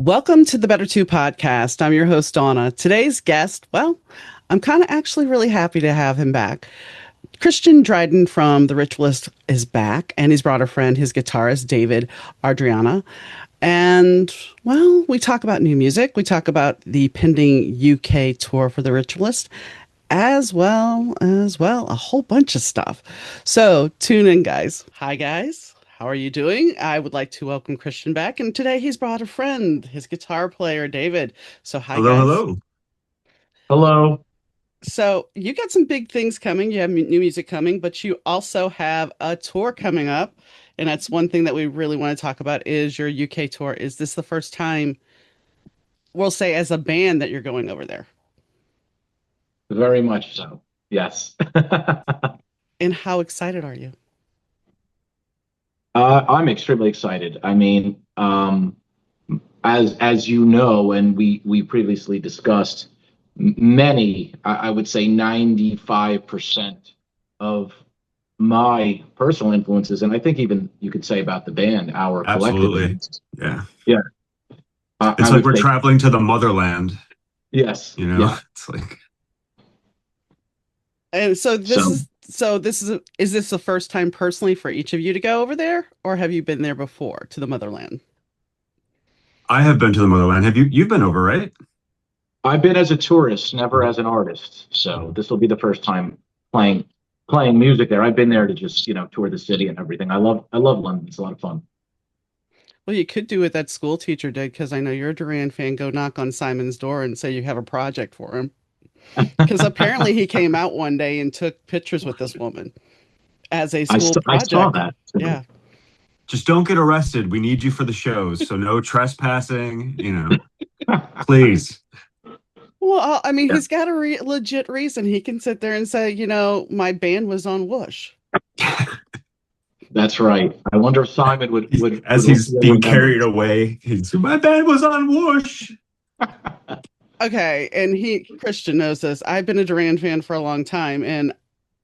Welcome to the Better Two podcast. I'm your host, Donna. Today's guest, well, I'm kind of actually really happy to have him back. Christian Dryden from the Ritualists is back, and he's brought a friend, his guitarist, David Andreana. And, well, we talk about new music. We talk about the pending UK tour for the Ritualist, as well, a whole bunch of stuff. So tune in, guys. Hi, guys. How are you doing? I would like to welcome Christian back. And today he's brought a friend, his guitar player, David. So, hi, Hello, guys. hello. Hello. So, you got some big things coming. You have new music coming, but you also have a tour coming up. And that's one thing that we really want to talk about is your UK tour. Is this the first time, we'll say, as a band that you're going over there? Very much so. Yes. And how excited are you? I'm extremely excited. I mean, as you know, and we previously discussed, many, I would say 95% of my personal influences, and I think even you could say about the band, our collective Absolutely. influences. Yeah. Yeah, It's I like would we're say traveling to the motherland, yes. you know? Yeah. It's like And so So is this the first time personally for each of you to go over there, or have you been there before to the motherland? I have been to the motherland. You've been over, right? I've been as a tourist, never Mhm. as an artist. So this will be the first time playing playing music there. I've been there to just, tour the city and everything. I love London. It's a lot of fun. Well, you could do what that school teacher did, because I know you're a Duran fan. Go knock on Simon's door and say you have a project for him. Because apparently he came out one day and took pictures with this woman as a school I saw project. that. Yeah. Just don't get arrested. We need you for the shows. So no trespassing, please. Well, I mean, Yeah, he's got a legit reason. He can sit there and say, my band was on Whoosh. that's right. I wonder if Simon would As he's will being remember. carried away, my band was on whoosh. Okay, and Christian knows this. I've been a Duran fan for a long time, and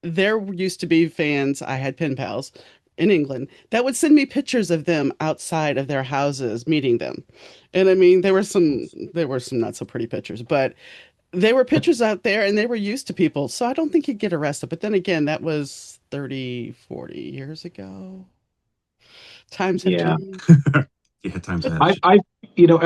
there used to be fans, I had pen pals in England that would send me pictures of them outside of their houses meeting them. And I mean, there were some not so pretty pictures, but they were pictures out there and they were used to people. So I don't think he'd get arrested. But then again, that was 30, 40 years ago. Times have Yeah. changed. Yeah, times a I, hedge. I,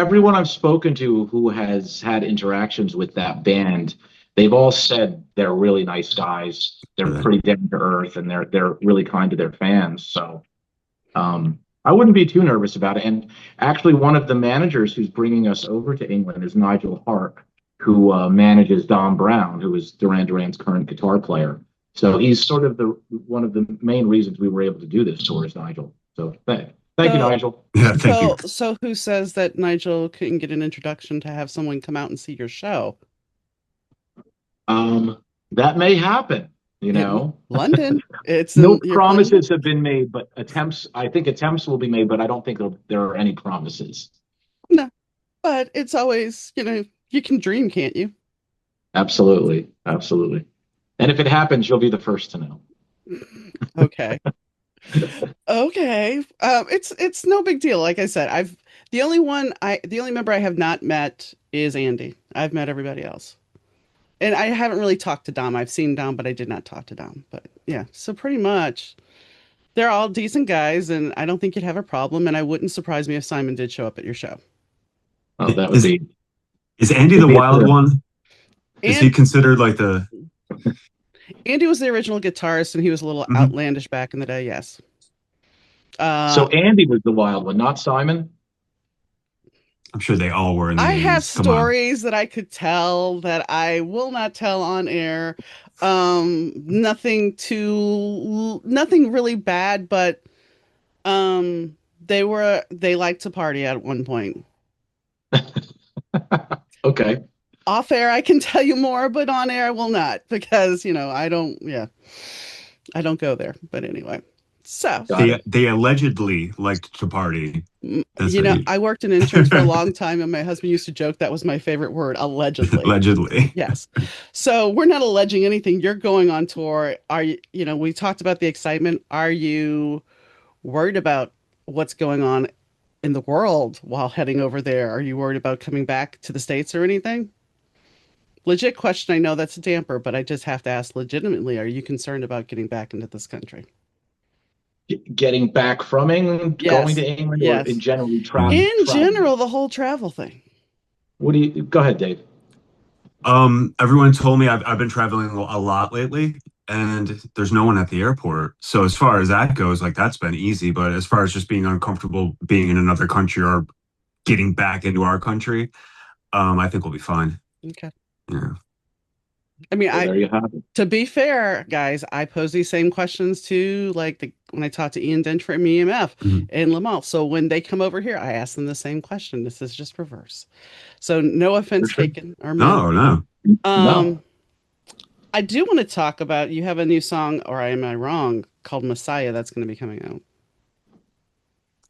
everyone I've spoken to who has had interactions with that band, they've all said they're really nice guys. They're Really. pretty down to earth, and they're really kind to their fans. So, I wouldn't be too nervous about it. And actually, one of the managers who's bringing us over to England is Nigel Hart, who manages Don Brown, who is Duran Duran's current guitar player. So he's sort of the one of the main reasons we were able to do this tour is Nigel. So thank you, So, Nigel. Yeah, thank you. so who says that Nigel couldn't get an introduction to have someone come out and see your show That may happen, in London? It's No in you're playing. promises have been made, but I think attempts will be made, but I don't think there are any promises. No, but it's always, you can dream, can't you? Absolutely. Absolutely. And if it happens, you'll be the first to know. Okay. Okay. It's no big deal. Like I said, the only member I have not met is Andy. I've met everybody else. And I haven't really talked to Dom. I've seen Dom, but I did not talk to Dom. But yeah, so pretty much they're all decent guys, and I don't think you'd have a problem. And I wouldn't surprise me if Simon did show up at your show. Oh, that would Is be is Andy the it'd be a wild thrill. one? Is he And considered like the Andy was the original guitarist, and he was a little Mhm. outlandish back in the day. Yes. So Uh, Andy was the wild one, not Simon. I'm sure they all were in the I have 80s. Come on. stories that I could tell that I will not tell on air. Nothing really bad, but they liked to party at one point. Okay. Off air, I can tell you more, but on air, I will not because I don't. Yeah, I don't go there. But anyway, so Got They it. they allegedly liked to party. That's what he I worked in insurance for a long time, and my husband used to joke that was my favorite word, allegedly. allegedly. Yes. So we're not alleging anything. You're going on tour. Are you, we talked about the excitement. Are you worried about what's going on in the world while heading over there? Are you worried about coming back to the States or anything? Legit question. I know that's a damper, but I just have to ask legitimately, are you concerned about getting back into this country? Getting back from England, going Yes. to England, or in Yes. general In traveling? general, the whole travel thing. What do you go ahead, Dave? Everyone told me I've been traveling a lot lately, and there's no one at the airport. So as far as that goes, like that's been easy. But as far as just being uncomfortable being in another country or getting back into our country, I think we'll be fine. Okay. Yeah. I mean, Well, I there you have it. to be fair, guys, I pose these same questions to when I talk to Ian Dench from EMF Mhm. and Lamal. So when they come over here, I ask them the same question. This is just reverse. So no For offense sure. taken or meant. No, no. No. Um, I do want to talk about you have a new song, or am I wrong, called Messiah that's going to be coming out.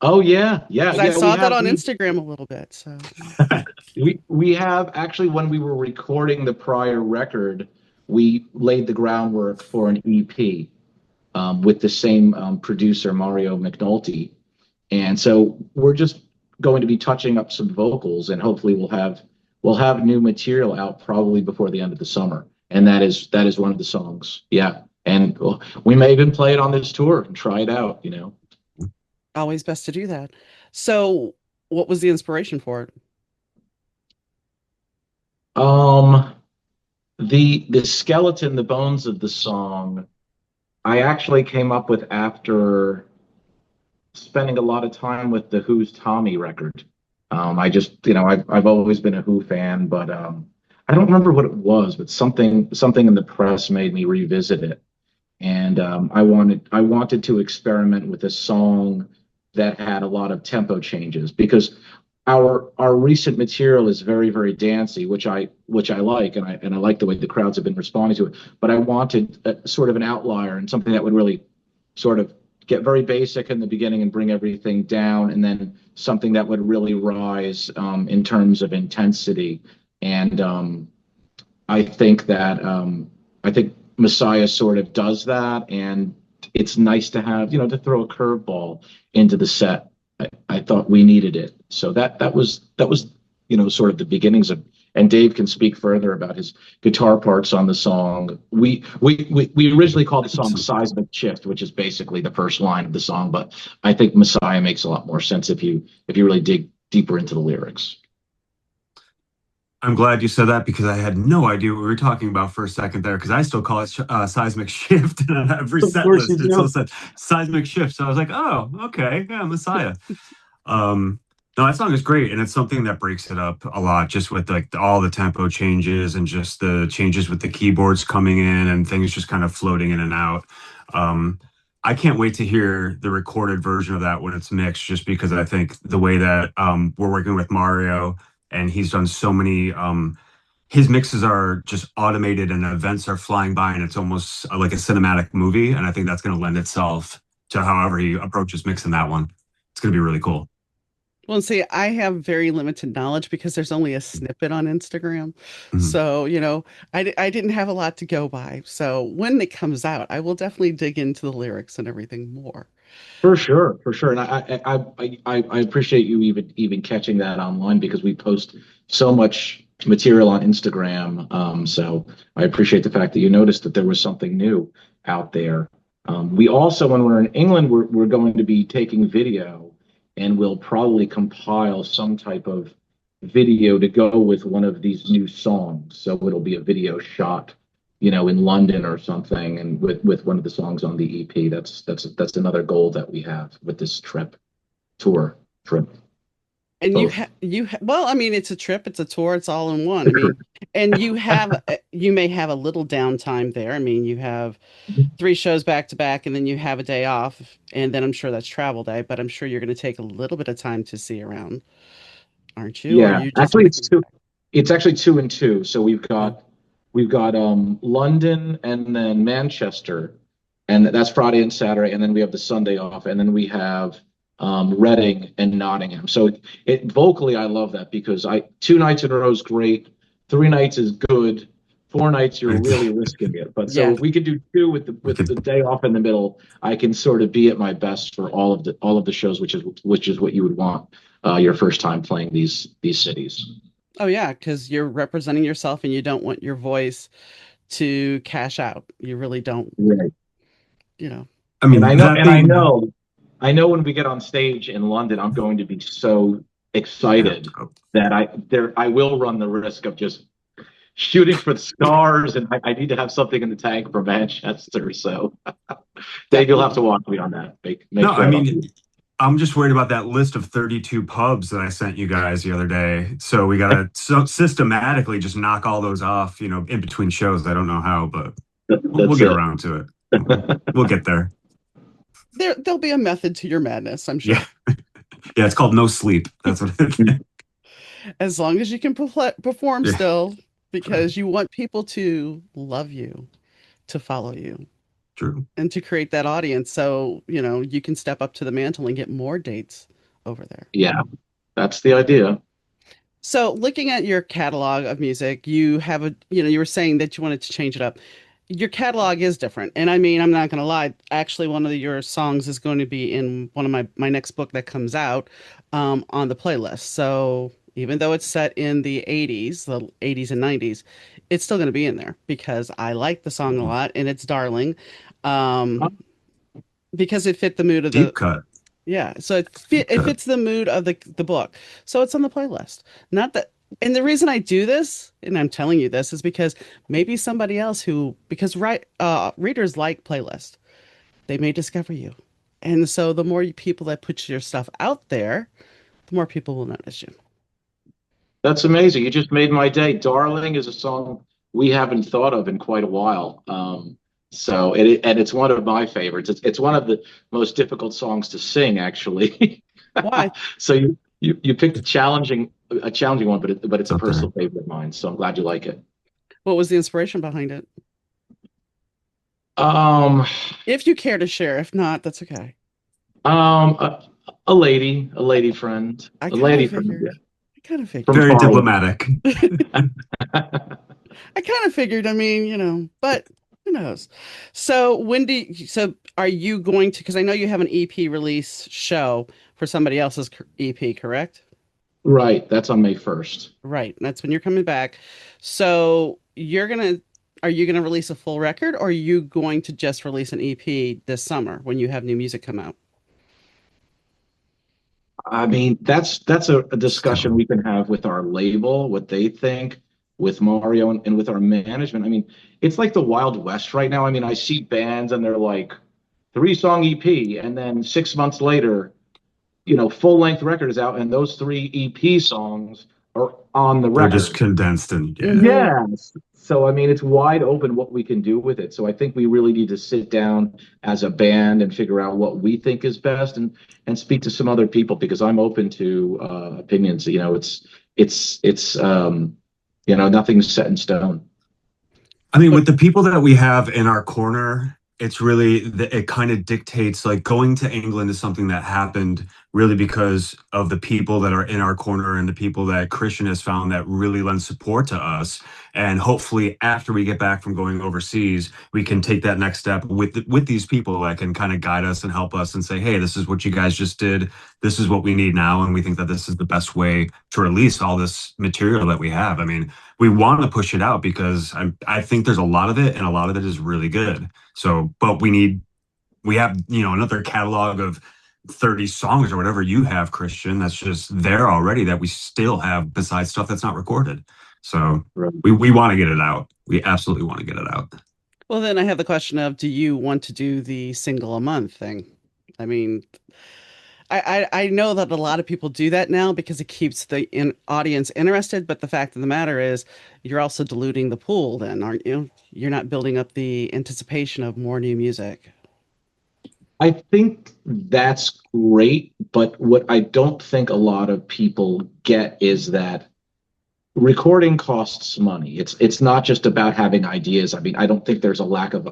Oh yeah, yeah, Because I yeah. We saw that have on Instagram a little bit. So we have actually, when we were recording the prior record, we laid the groundwork for an EP with the same producer, Mario McNulty. And so we're just going to be touching up some vocals, and hopefully we'll have new material out probably before the end of the summer. And that is one of the songs. Yeah. And well, we may even play it on this tour and try it out, you know. always best to do that. So what was the inspiration for it? Um the skeleton, the bones of the song, I actually came up with after spending a lot of time with the Who's Tommy record. I just, I've always been a Who fan, but I don't remember what it was, but something in the press made me revisit it, and I wanted to experiment with a song that had a lot of tempo changes because our recent material is very very dancey, which I like, and I like the way the crowds have been responding to it. But I wanted sort of an outlier and something that would really sort of get very basic in the beginning and bring everything down, and then something that would really rise in terms of intensity. And I think Messiah sort of does that, and it's nice to have, to throw a curveball into the set. I thought we needed it, so that was sort of the beginnings of. And Dave can speak further about his guitar parts on the song. We originally called the song "Seismic Shift," which is basically the first line of the song, but I think Messiah makes a lot more sense if you really dig deeper into the lyrics. I'm glad you said that because I had no idea what we were talking about for a second there because I still call it seismic shift and on every Of set course you list. It still do. said seismic shift. So I was like, oh, okay, yeah, Messiah. Um, no, that song is great, and it's something that breaks it up a lot, just with like all the tempo changes and just the changes with the keyboards coming in and things just kind of floating in and out. Um, I can't wait to hear the recorded version of that when it's mixed, just because I think the way that we're working with Mario and he's done so many. His mixes are just automated and events are flying by, and it's almost like a cinematic movie. And I think that's going to lend itself to however he approaches mixing that one. It's going to be really cool. Well, see, I have very limited knowledge because there's only a snippet on Instagram. Mhm. So, I didn't have a lot to go by. So when it comes out, I will definitely dig into the lyrics and everything more. For sure, for sure, and I appreciate you even catching that online because we post so much material on Instagram. So I appreciate the fact that you noticed that there was something new out there. We also, when we're in England, we're going to be taking video, and we'll probably compile some type of video to go with one of these new songs. So it'll be a video shot, in London or something, and with one of the songs on the EP. That's another goal that we have with this trip, And both. well, I mean, it's a trip, it's a tour, it's all in one. I mean, and you may have a little downtime there. I mean, you have three shows back to back, and then you have a day off, and then I'm sure that's travel day, but I'm sure you're going to take a little bit of time to see around, aren't you? Or are Yeah, you just actually, it's mixing? two. It's actually two and two. So we've Oh, got we've got London and then Manchester, and that's Friday and Saturday, and then we have the Sunday off, and then we have Reading and Nottingham. So vocally, I love that because I 2 nights in a row is great, 3 nights is good, 4 nights, you're really risking it. But so Yeah. if we could do two with the day off in the middle, I can sort of be at my best for all of the shows, which is what you would want your first time playing these cities. Oh yeah, because you're representing yourself and you don't want your voice to cash out. You really don't, Right. you know. I And I mean, know, that and I being, know, I know when we get on stage in London, I'm going to be so yeah, excited that I will run the risk of just shooting for the stars, and I need to have something in the tank for Manchester. So Dave, you'll have to Definitely. walk me on that. Make no, sure I I don't mean, do I'm just worried about that list of 32 pubs that I sent you guys the other day. So we got to systematically just knock all those off, in between shows. I don't know how, but it. we'll That's get it. around to it. We'll get there. There'll be a method to your madness, I'm Yeah. sure. Yeah. It's called no sleep. That's what it is. As long as you can perform Yeah. still, because you want people to love you, to follow you, True. and to create that audience so, you can step up to the mantle and get more dates over there. Yeah, that's the idea. So, looking at your catalog of music, you have you were saying that you wanted to change it up. Your catalog is different. And I mean, I'm not going to lie. Actually, one of your songs is going to be in one of my next book that comes out on the playlist. So, even though it's set in the 80s and 90s, it's still going to be in there because I like the song a lot and it's darling because it fit the mood of Deep cut. yeah, so Deep it cut. fits the mood of the book. So it's on the playlist. Not that and the reason I do this, and I'm telling you this, is because maybe somebody else because readers like playlist. They may discover you. And so the more people that put your stuff out there, the more people will notice you. That's amazing. You just made my day. Darling is a song we haven't thought of in quite a while. And it's one of my favorites. It's one of the most difficult songs to sing, actually. Why? So you picked a challenging one, but it's It's a up there. personal favorite of mine. So I'm glad you like it. What was the inspiration behind it? Um, If you care to share, if not, that's okay. um, a, a lady friend, I a kind of lady friend, figured. yeah, I kind of from figured. Very far away. diplomatic. I kind of figured, I mean, but who knows? So so are you going to, because I know you have an EP release show for somebody else's EP, correct? Right, that's on May 1st. Right. That's when you're coming back. So are you gonna release a full record or are you going to just release an EP this summer when you have new music come out? I mean, that's a discussion Still. we can have with our label, what they think, with Mario and with our management. I mean, it's like the Wild West right now. I mean, I see bands and they're like 3 song EP, and then 6 months later, full length record is out, and those three EP songs are on the They're just record. condensed and yeah. Hmm. Yes. So, I mean, it's wide open what we can do with it. So, I think we really need to sit down as a band and figure out what we think is best and speak to some other people because I'm open to opinions. Nothing's set in stone. I mean, But with the people that we have in our corner, it's really it kind of dictates like going to England is something that happened really because of the people that are in our corner and the people that Christian has found that really lend support to us. And hopefully, after we get back from going overseas, we can take that next step with these people that can kind of guide us and help us and say, "Hey, this is what you guys just did. This is what we need now, and we think that this is the best way to release all this material that we have." I mean, we want to push it out because I think there's a lot of it and a lot of it is really good. So, but we have, another catalog of 30 songs or whatever you have, Christian, that's just there already that we still have besides stuff that's not recorded. So Right. we want to get it out. We absolutely want to get it out. well, then I have the question of, do you want to do the single a month thing? I mean, I know that a lot of people do that now because it keeps the audience interested, but the fact of the matter is you're also diluting the pool then, aren't you? You're not building up the anticipation of more new music. I think that's great, but what I don't think a lot of people get is that recording costs money. It's not just about having ideas. I mean, I don't think there's a lack of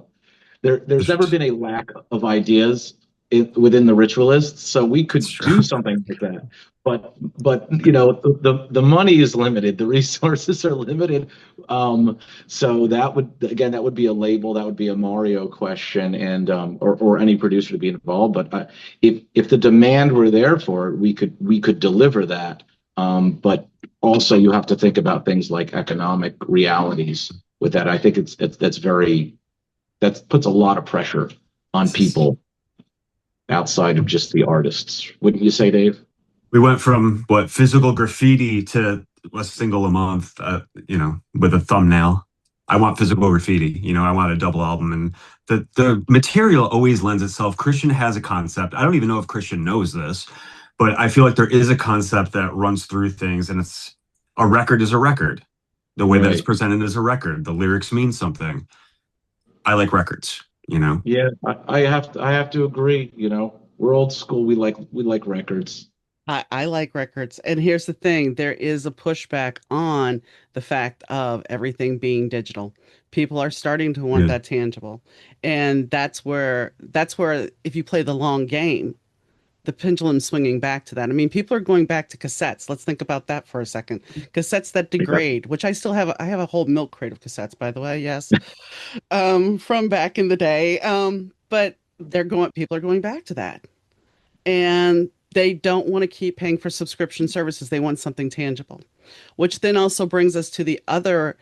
there's never Just been a lack of ideas. within the Ritualists, so we That's could true. do something like that. But the money is limited, the resources are limited. So that would, again, that would be a label, that would be a Mario question, and or any producer to be involved. But if the demand were there for it, we could deliver that. But also you have to think about things like economic realities with that. I think that puts a lot of pressure on This is people outside of just the artists. Wouldn't you say, Dave? we went from what physical graffiti to a single a month, with a thumbnail. I want physical graffiti, I want a double album, and the material always lends itself. Christian has a concept. I don't even know if Christian knows this, but I feel like there is a concept that runs through things, and it's a record is a record. The way that it's Right. presented is a record. The lyrics mean something. I like records. Yeah, I have to agree. We're old school. We like records. I like records. And here's the thing, there is a pushback on the fact of everything being digital. People are starting to want Yeah. that tangible. And that's where if you play the long game, the pendulum's swinging back to that. I mean, people are going back to cassettes. Let's think about that for a second. Cassettes that Yeah. degrade, which I still have. I have a whole milk crate of cassettes, by the way. Yes, from back in the day. But people are going back to that, and they don't want to keep paying for subscription services. They want something tangible, which then also brings us to the other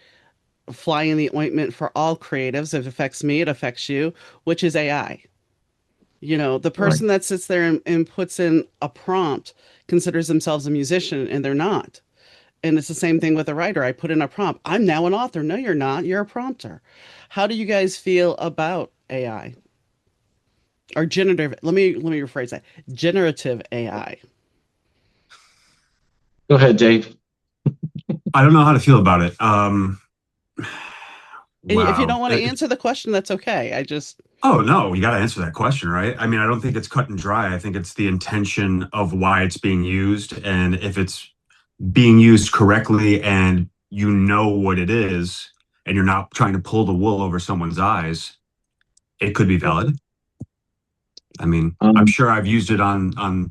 fly in the ointment for all creatives. If it affects me, it affects you, which is AI. The Right. person that sits there and puts in a prompt considers themselves a musician and they're not. And it's the same thing with a writer. I put in a prompt. I'm now an author. No, you're not. You're a prompter. How do you guys feel about AI or generative? Let me rephrase that. Generative AI. Go ahead, Dave. I don't know how to feel about it. And if you Wow. don't want to answer the question, that's okay. I just Oh no, you got to answer that question, right? I mean, I don't think it's cut and dry. I think it's the intention of why it's being used, and if it's being used correctly, and you know what it is, and you're not trying to pull the wool over someone's eyes, it could be valid. I mean, I'm Um, sure I've used it on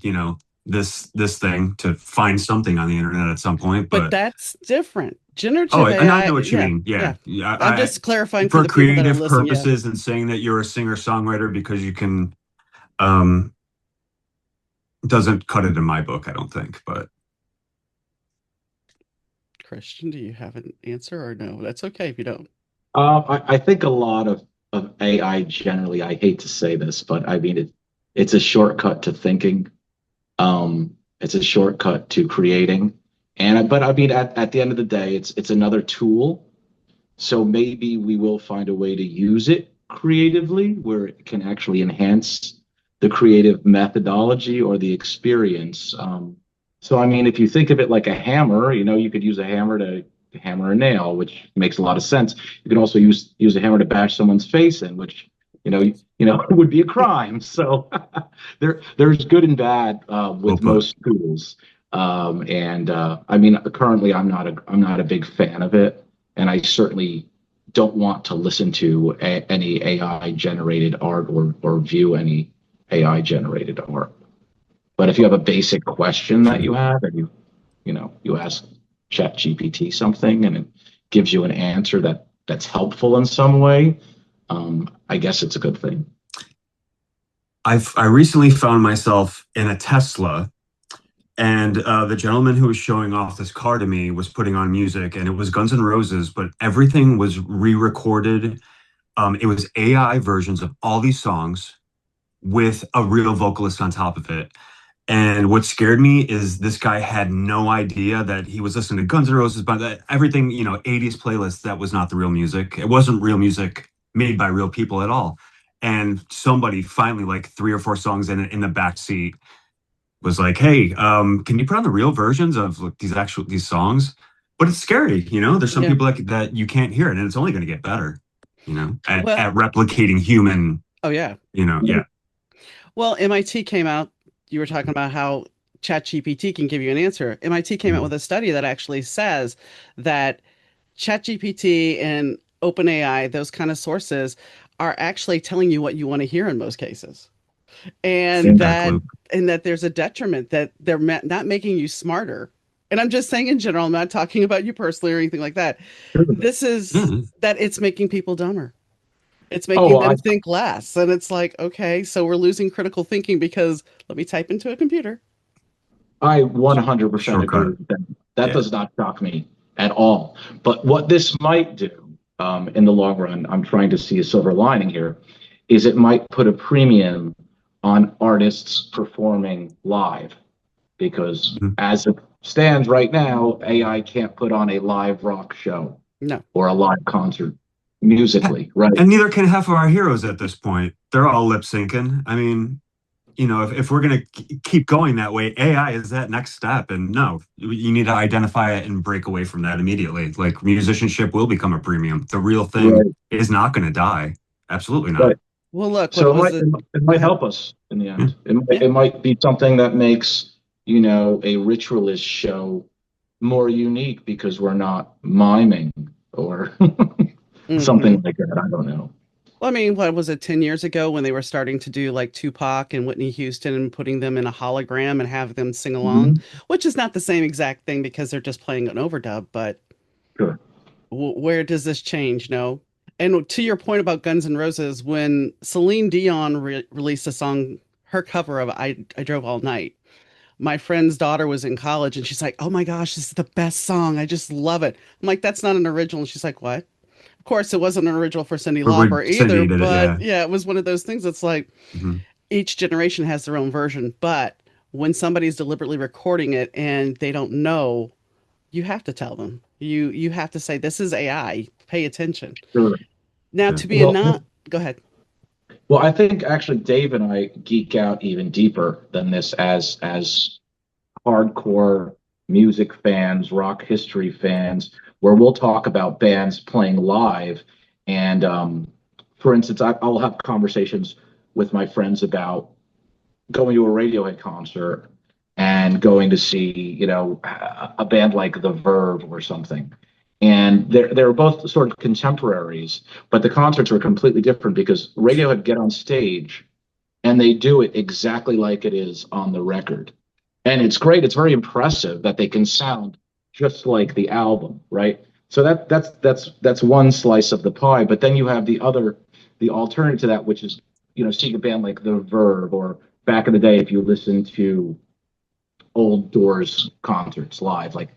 this thing to find something on the internet at some point, but but that's different. oh, Generative and I AI, know what you yeah, mean. yeah. Yeah, yeah. I'm just clarifying for For the people that are creative listening. Yeah. purposes and saying that you're a singer-songwriter because you can, um, doesn't cut it in my book, I don't think. But Christian, do you have an answer or no? That's okay if you don't. I think a lot of AI generally, I hate to say this, but I mean it's a shortcut to thinking. It's a shortcut to creating. But I mean at the end of the day, it's another tool. So maybe we will find a way to use it creatively where it can actually enhance the creative methodology or the experience. So, I mean, if you think of it like a hammer, you could use a hammer to hammer a nail, which makes a lot of sense. You could also use a hammer to bash someone's face in, which would be a crime. So there's good and bad well with put. most tools. And I mean, currently I'm not a big fan of it, and I certainly don't want to listen to any AI generated art or view any AI generated art. But if you have a basic question that you have and you ask ChatGPT something and it gives you an answer that's helpful in some way, I guess it's a good thing. I recently found myself in a Tesla, and the gentleman who was showing off this car to me was putting on music, and it was Guns N' Roses, but everything was re-recorded. It was AI versions of all these songs with a real vocalist on top of it. And what scared me is this guy had no idea that he was listening to Guns N' Roses, but everything, 80s playlists, that was not the real music. It wasn't real music made by real people at all. And somebody finally, like three or four songs in the back seat, was like, "Hey, can you put on the real versions of like, these songs?" But it's scary. There's some Yeah. people that you can't hear it, and it's only going to get better. Well, At replicating human. oh yeah. Yeah. Well, MIT came out. You were talking about how ChatGPT can give you an answer. MIT came out Mhm. with a study that actually says that ChatGPT and OpenAI, those kind of sources, are actually telling you what you want to hear in most cases. and Feedback that loop. there's a detriment that they're not making you smarter. And I'm just saying in general, I'm not talking about you personally or anything like that. This is Yeah. that it's making people dumber. It's Oh, making them think less. And it's like, okay, so we're losing critical thinking because let me type into a computer. I 100% agree Shortcut. with that. That Yeah. does not shock me at all. But what this might do in the long run, I'm trying to see a silver lining here, is it might put a premium on artists performing live. Because Mhm. as it stands right now, AI can't put on a live rock show No. or a live concert musically, right? And neither can half of our heroes at this point. They're all lip syncing. I mean, if we're going to keep going that way, AI is that next step. And no, you need to identify it and break away from that immediately. Like musicianship will become a premium. The real thing Right, is not going to die. Absolutely not. right. Well, look, what So was it? it Go might ahead. help us in the Yeah. end. Yeah. It might be something that makes, a ritualist show more unique because we're not miming or Hmm. something like that. I don't know. Well, I mean, what was it, 10 years ago when they were starting to do like Tupac and Whitney Houston and putting them in a hologram and have them sing along, Mhm. which is not the same exact thing because they're just playing an overdub, but Sure. where does this change? No. And to your point about Guns N' Roses, when Celine Dion released a song, her cover of I Drove All Night, my friend's daughter was in college and she's like, oh my gosh, this is the best song. I just love it. I'm like, that's not an original. And she's like, what? Of course, it wasn't an original for Cyndi Or would Lauper either, Cindy did it? but Yeah. yeah, it was one of those things that's like Hmm. each generation has their own version. But when somebody's deliberately recording it and they don't know, you have to tell them. You have to say, this is AI. Pay attention. Sure. Now, Yeah. to be a Well, not, go ahead. I think actually Dave and I geek out even deeper than this as hardcore music fans, rock history fans, where we'll talk about bands playing live. And for instance, I'll have conversations with my friends about going to a Radiohead concert and going to see, a band like The Verve or something. And they're both sort of contemporaries, but the concerts are completely different because Radiohead get on stage and they do it exactly like it is on the record. And it's great. It's very impressive that they can sound just like the album, right? So that's one slice of the pie. But then you have the alternative to that, which is seeing a band like The Verve, or back in the day, if you listen to old Doors concerts live, like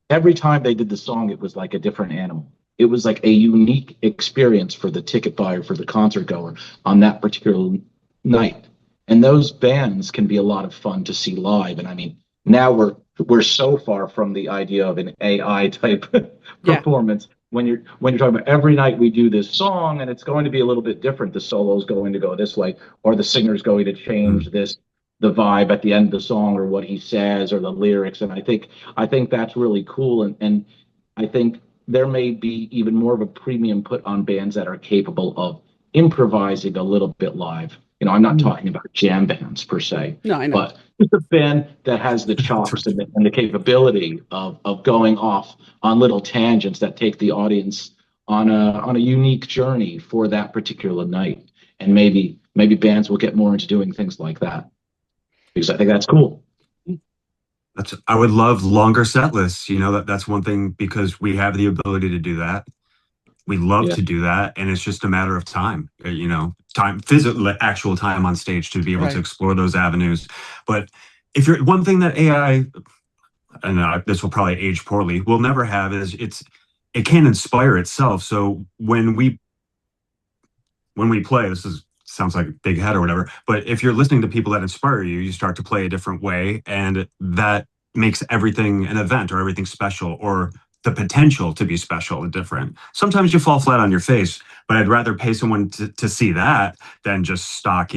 every time they did the song, it was like a different animal. It was like a unique experience for the ticket buyer, for the concert goer on that particular night. And those bands can be a lot of fun to see live. And I mean, now we're so far from the idea of an AI type Yeah. performance. When you're talking about every night we do this song and it's going to be a little bit different. The solo's going to go this way, or the singer's going to change Mm. this, the vibe at the end of the song, or what he says, or the lyrics. And I think that's really cool. And I think there may be even more of a premium put on bands that are capable of improvising a little bit live. I'm not talking about jam bands per se, No, I know. but just a band that has the That's chops right. and the capability of going off on little tangents that take the audience on a unique journey for that particular night. And maybe bands will get more into doing things like that because I think that's cool. I would love longer set lists. That's one thing because we have the ability to do that. We love Yeah. to do that, and it's just a matter of time. Time, physical, actual time on stage to be able to Right. explore those avenues. But if you're one thing that AI, and this will probably age poorly, will never have is it can't inspire itself. So when we play, this is sounds like a big head or whatever, but if you're listening to people that inspire you, you start to play a different way, and that makes everything an event or everything special or the potential to be special and different. Sometimes you fall flat on your face, but I'd rather pay someone to see that than just stock,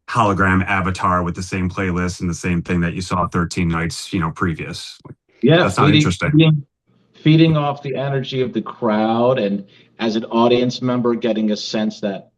hologram avatar with the same playlist and the same thing that you saw 13 nights, previous. Yeah, That's not interesting. feeding off the energy of the crowd, and as an audience member, getting a sense that,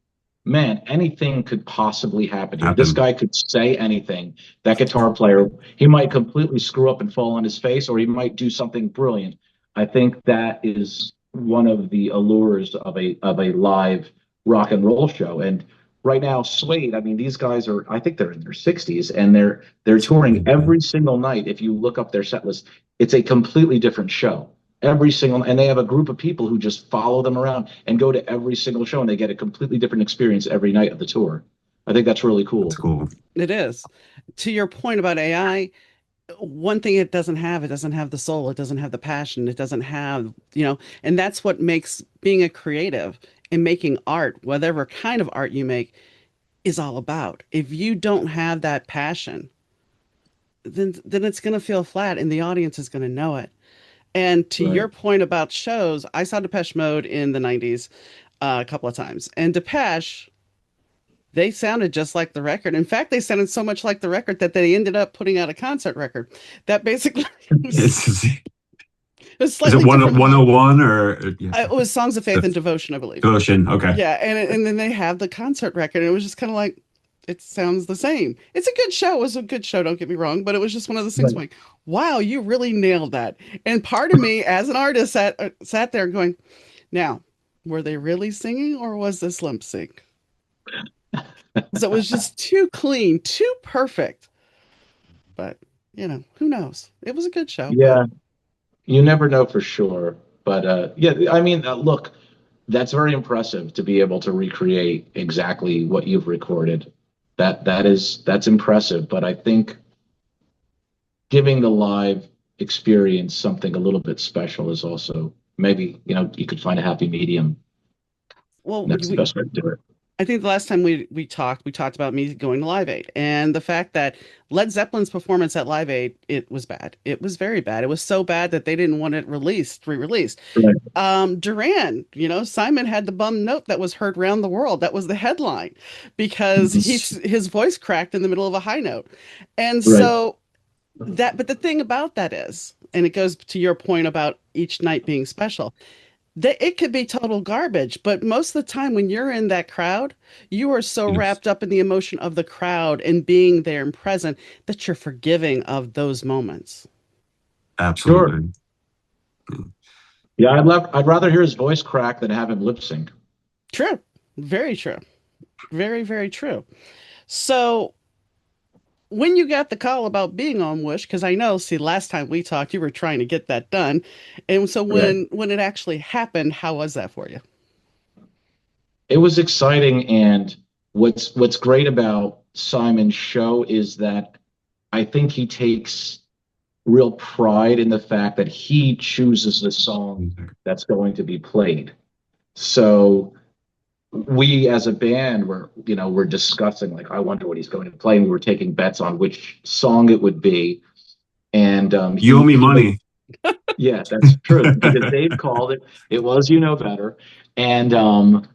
man, anything could possibly happen here. This Happen. guy could say anything. That guitar player, he might completely screw up and fall on his face, or he might do something brilliant. I think that is one of the allures of a live rock and roll show. And right now, Suede, I mean, these guys are, I think they're in their 60s, and they're touring every single night. If you look up their set list, it's a completely different show. Every single, and they have a group of people who just follow them around and go to every single show, and they get a completely different experience every night of the tour. I think that's really That's cool. cool. It is. To your point about AI, one thing it doesn't have the soul, it doesn't have the passion, it doesn't have, and that's what makes being a creative and making art, whatever kind of art you make, is all about. If you don't have that passion, then it's going to feel flat and the audience is going to know it. And to Right. your point about shows, I saw Depeche Mode in the 90s a couple of times. And Depeche, they sounded just like the record. In fact, they sounded so much like the record that they ended up putting out a concert record that basically was, Is, was is it slightly different. 101 or yeah, It was Songs of Faith the and Devotion, I believe. devotion? Okay. Yeah, and then they have the concert record, and it was just kind of like it sounds the same. It's a good show. It was a good show, don't get me wrong, but it was just one of those things Right. like, wow, you really nailed that. And part of me, as an artist, sat there going, now, were they really singing or was this lip sync? So it was just too clean, too perfect. But who knows? It was a good show, but Yeah, you never know for sure. But yeah, I mean, look, that's very impressive to be able to recreate exactly what you've recorded. That's impressive. But I think giving the live experience something a little bit special is also maybe, you could find a happy medium. well, And that's the best way to do it. I think the last time we talked about me going to Live Aid and the fact that Led Zeppelin's performance at Live Aid, it was bad. It was very bad. It was so bad that they didn't want it re-released. Right. Duran, Simon had the bum note that was heard round the world. That was the headline because Mhm. his voice cracked in the middle of a high note. And Right. so but the thing about that is, and it goes to your point about each night being special, that it could be total garbage, but most of the time when you're in that crowd, you are so Yes. wrapped up in the emotion of the crowd and being there and present that you're forgiving of those moments. Sure. Absolutely. Yeah, I'd rather hear his voice crack than have him lip sync. True. Very true. Very, very true. So when you got the call about being on Wish, because I know, see, last time we talked, you were trying to get that done. And so Right. when it actually happened, how was that for you? It was exciting, and what's great about Simon's show is that I think he takes real pride in the fact that he chooses the song that's going to be played. So we as a band we're discussing, like, I wonder what he's going to play, and we were taking bets on which song it would be. And You owe me money. yeah, that's true, because Dave called it. It was You Know Better. And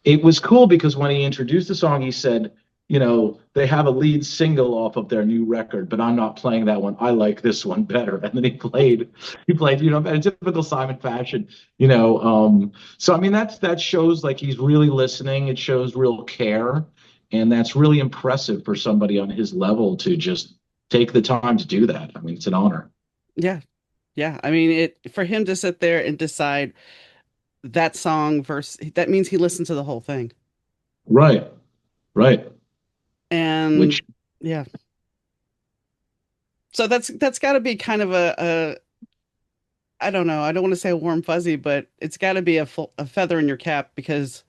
it was cool because when he introduced the song, he said, they have a lead single off of their new record, but I'm not playing that one. I like this one better. And then he played, in typical Simon fashion, so I mean, that shows like he's really listening. It shows real care. And that's really impressive for somebody on his level to just take the time to do that. I mean, it's an honor. Yeah. Yeah. I mean, for him to sit there and decide that song verse, that means he listened to the whole thing. Right. Right. And Which, yeah. So that's got to be kind of a I don't know. I don't want to say a warm fuzzy, but it's got to be a feather in your cap because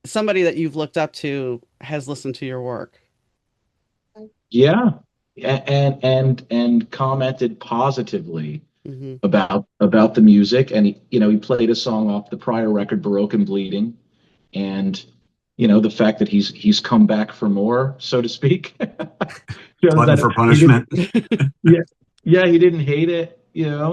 somebody that you've looked up to has listened to your work. yeah. And commented positively Hmm. about the music. And he played a song off the prior record, Baroque Bleeding. And the fact that he's come back for more, so to speak, shows Glutton that for he didn't, punishment. yeah, yeah, he didn't hate it,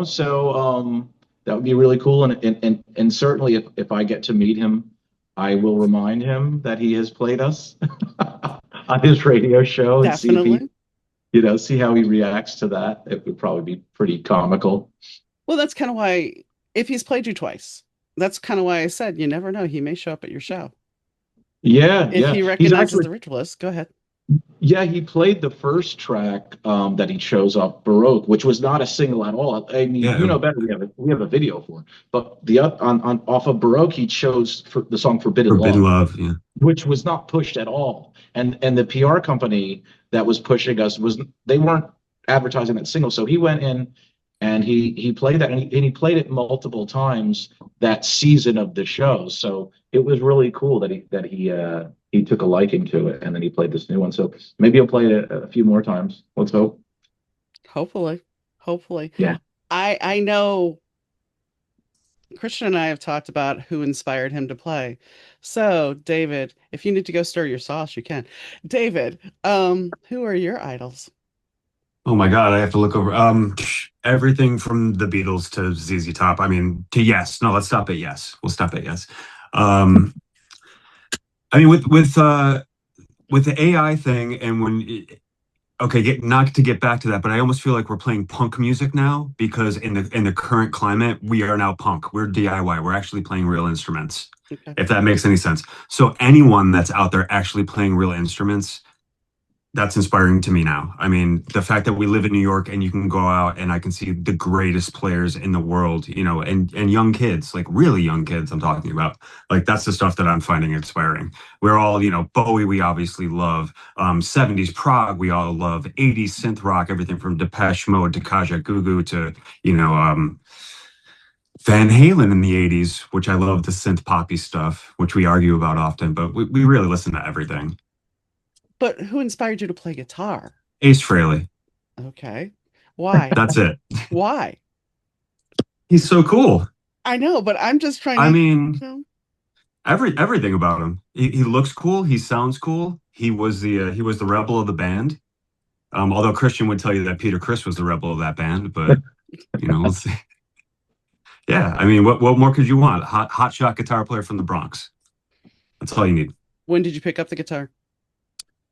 so that would be really cool. And certainly if I get to meet him, I will remind him that he has played us on his radio show, and see if he Definitely. see how he reacts to that. It would probably be pretty comical. Well, that's kind of why, if he's played you twice, that's kind of why I said you never know. He may show up at your show. Yeah, If yeah. he He's recognizes actually the ritualist, go ahead. Yeah, he played the first track that he chose off Baroque, which was not a single at all. I mean, Yeah, you know better. We have a video for it, but on off of Baroque, he chose the song "Forbidden Forbidden Love," Love. Yeah. which was not pushed at all. And the PR company that was pushing us was they weren't advertising that single. So he went in and he played that and he played it multiple times that season of the show. So it was really cool that he took a liking to it and then he played this new one. So maybe he'll play it a few more times. Let's hope. Hopefully. Hopefully. Yeah. I know Christian and I have talked about who inspired him to play. So, David, if you need to go stir your sauce, you can. David, who are your idols? Oh my God, I have to look over. Everything from the Beatles to ZZ Top. I mean, to Yes. No, let's stop at Yes. We'll stop at Yes. Um, I mean, with the AI thing, and okay, not to get back to that, but I almost feel like we're playing punk music now because in the current climate, we are now punk. We're DIY. We're actually playing real instruments, Okay. if that makes any sense. So anyone that's out there actually playing real instruments, that's inspiring to me now. I mean, the fact that we live in New York and you can go out and I can see the greatest players in the world, and young kids, like really young kids I'm talking about. Like that's the stuff that I'm finding inspiring. We're all, Bowie we obviously love, 70s prog we all love, 80s synth rock, everything from Depeche Mode to Kaja Gugu to, Van Halen in the 80s, which I love the synth poppy stuff, which we argue about often, but we really listen to everything. But who inspired you to play guitar? Ace Frehley. Okay. Why? That's it. Why? He's so cool. I know, but I'm just trying I to, mean, you know, everything about him. He looks cool. He sounds cool. He was the rebel of the band. Although Christian would tell you that Peter Criss was the rebel of that band, but we'll see. Yeah, I mean, what more could you want? Hot shot guitar player from the Bronx. That's all you need. when did you pick up the guitar?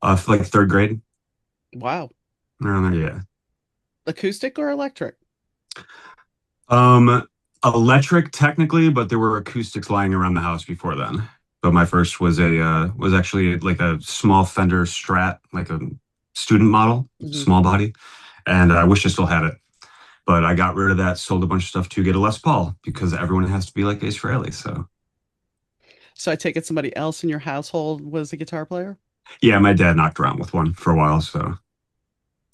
For like third grade. Wow. Around there, yeah. Acoustic or electric? Electric technically, but there were acoustics lying around the house before then. But my first was actually like a small Fender Strat, like a student model, Mhm. small body, and I wish I still had it. But I got rid of that, sold a bunch of stuff to get a Les Paul because everyone has to be like Ace Frehley. So So I take it somebody else in your household was a guitar player? yeah, my dad knocked around with one for a while. So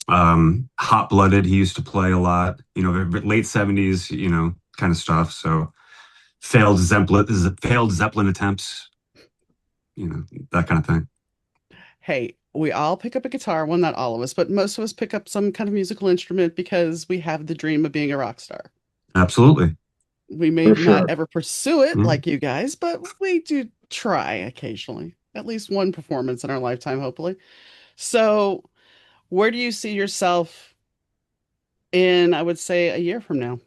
Hot Blooded, he used to play a lot. The late '70s, kind of stuff. So failed Zeppelin attempts, that kind of thing. Hey, we all pick up a guitar. Well, not all of us, but most of us pick up some kind of musical instrument because we have the dream of being a rock star. Absolutely. We may For not sure. ever pursue it Yeah. like you guys, but we do try occasionally. At least one performance in our lifetime, hopefully. So, where do you see yourself in, I would say, a year from now?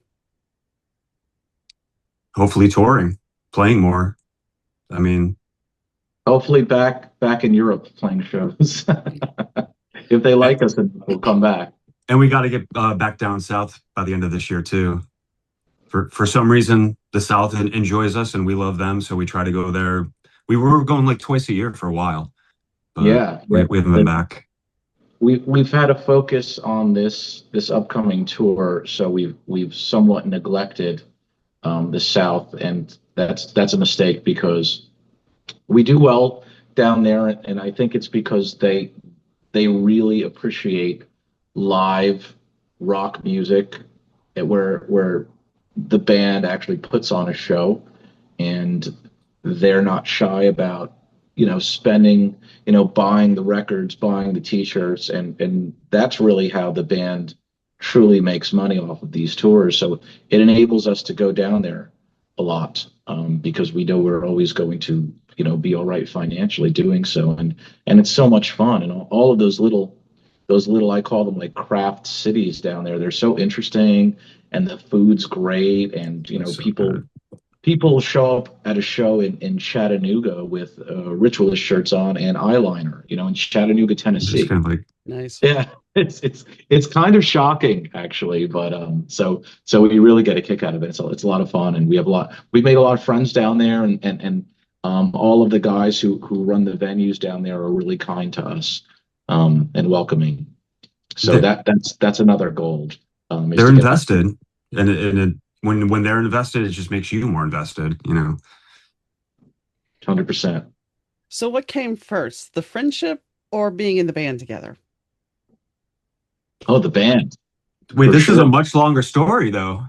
Hopefully touring, playing more. I mean, Hopefully back in Europe playing shows. If they a- like us, then we'll come back. and we got to get back down south by the end of this year too. For some reason, the South enjoys us and we love them, so we try to go there. We were going like twice a year for a while, but Yeah, we, yeah. we haven't been back. We've had a focus on this upcoming tour, so we've somewhat neglected the South, and that's a mistake because we do well down there, and I think it's because they really appreciate live rock music, where the band actually puts on a show, and they're not shy about spending, buying the records, buying the t-shirts, and that's really how the band truly makes money off of these tours. So it enables us to go down there a lot, because we know we're always going to be all right financially doing so, and it's so much fun, and all of those little, I call them like craft cities down there. They're so interesting, and the food's great, and So people good. people show up at a show in Chattanooga with ritualist shirts on and eyeliner, in Chattanooga, Just Tennessee. kind of like, Nice. Yeah, it's kind of shocking actually, but so we really get a kick out of it. It's a lot of fun, and we made a lot of friends down there, and all of the guys who run the venues down there are really kind to us. and welcoming. So They, that's another goal, is they're to get them invested, when they're invested, it just makes you more invested. 100%. So what came first, the friendship or being in the band together? Oh, the band, Wait, for this is a sure. much longer story though.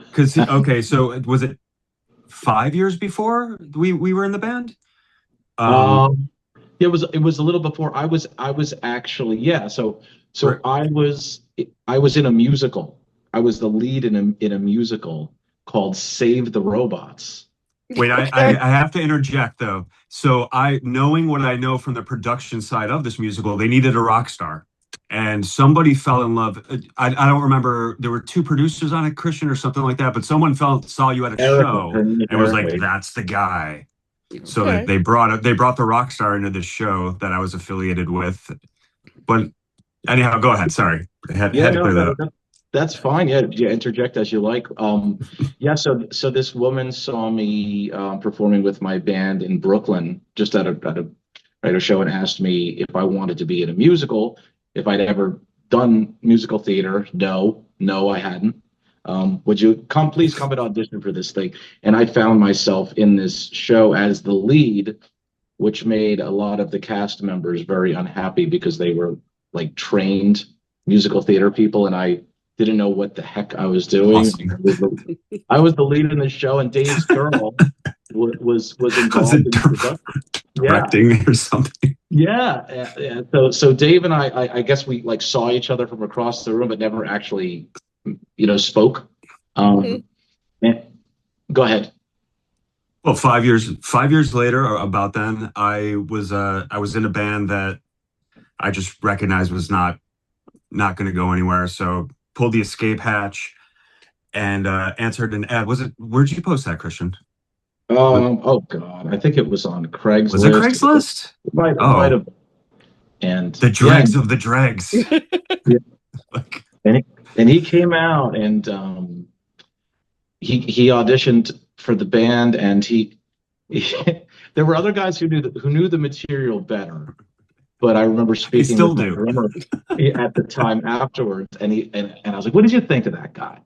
Because okay, so was it 5 years before we were in the band? Um, Um, it was a little before I was actually, yeah. So r- I was in a musical. I was the lead in a musical called Save the Robots. Wait, Okay. I have to interject though. So knowing what I know from the production side of this musical, they needed a rock star. And somebody fell in love. I don't remember. There were two producers on it, Christian or something like that. But someone saw you at a Eric was show her name and was like, apparently. "That's the guy." So that Okay. they brought the rock star into the show that I was affiliated with. But anyhow, go ahead. Sorry, Yeah, had to no, clear that no, up. that's fine. Yeah, yeah, interject as you like. Yeah, so this woman saw me performing with my band in Brooklyn, just at a show, and asked me if I wanted to be in a musical, if I'd ever done musical theater. No, no, I hadn't. Would you please come and audition for this thing? And I found myself in this show as the lead, which made a lot of the cast members very unhappy because they were like trained musical theater people, and I didn't know what the heck I was doing. Awesome. I was the lead in the show, and Dave's girl was Was involved it in the production. Yeah, directing or something? yeah, yeah. Yeah. So Dave and I guess we like saw each other from across the room, but never actually, spoke. Mhm. Um, and- Go ahead. Well, 5 years later, or about then, I was in a band that I just recognized was not going to go anywhere. So pulled the escape hatch and answered an ad. Was it? Where'd you post that, Christian? Oh God, I think it was on Was it Craigslist. Craigslist? It might Oh, have. And the yeah, dregs of the dregs. yeah. Like, And he came out, and he auditioned for the band, and he there were other guys who knew the material better. But I remember I speaking still with my do. drummer at the time afterwards, and I was like, "What did you think of that guy?"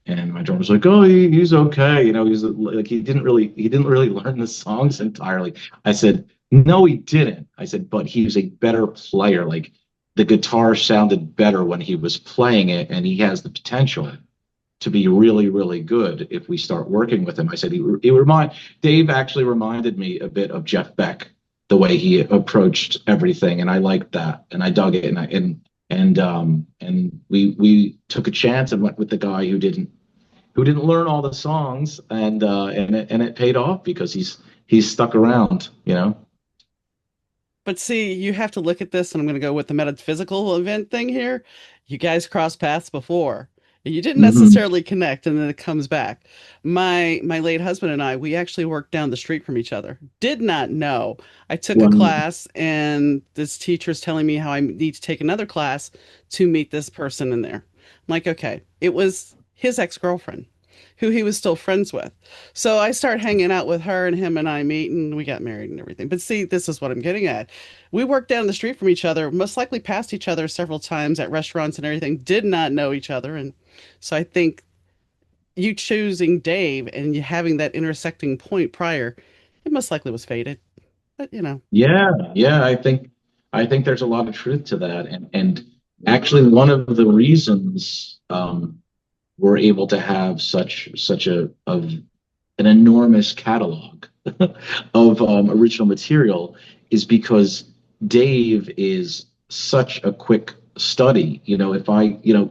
And my drummer was like, "Oh, he's okay. He's like he didn't really learn the songs entirely." I said, "No, he didn't." I said, "But he's a better player. Like the guitar sounded better when he was playing it, and he has the potential to be really, really good if we start working with him." I said, Dave actually reminded me a bit of Jeff Beck, the way he approached everything, and I liked that, and I dug it, and we took a chance and went with the guy who didn't learn all the songs, and it paid off because he's stuck around. But see, you have to look at this, and I'm going to go with the metaphysical event thing here. You guys crossed paths before. You didn't Hmm. necessarily connect, and then it comes back. My late husband and I, we actually worked down the street from each other. Did not know. I took a Well, class, and this teacher's telling me how I need to take another class to meet this person in there. I'm like, okay. It was his ex-girlfriend, who he was still friends with. So I start hanging out with her, and him and I meet, and we got married and everything. But see, this is what I'm getting at. We worked down the street from each other, most likely passed each other several times at restaurants and everything, did not know each other. And so I think you choosing Dave and you having that intersecting point prior, it most likely was fated. But yeah, yeah, I think there's a lot of truth to that, and actually one of the reasons we're able to have such an enormous catalog of original material is because Dave is such a quick study. If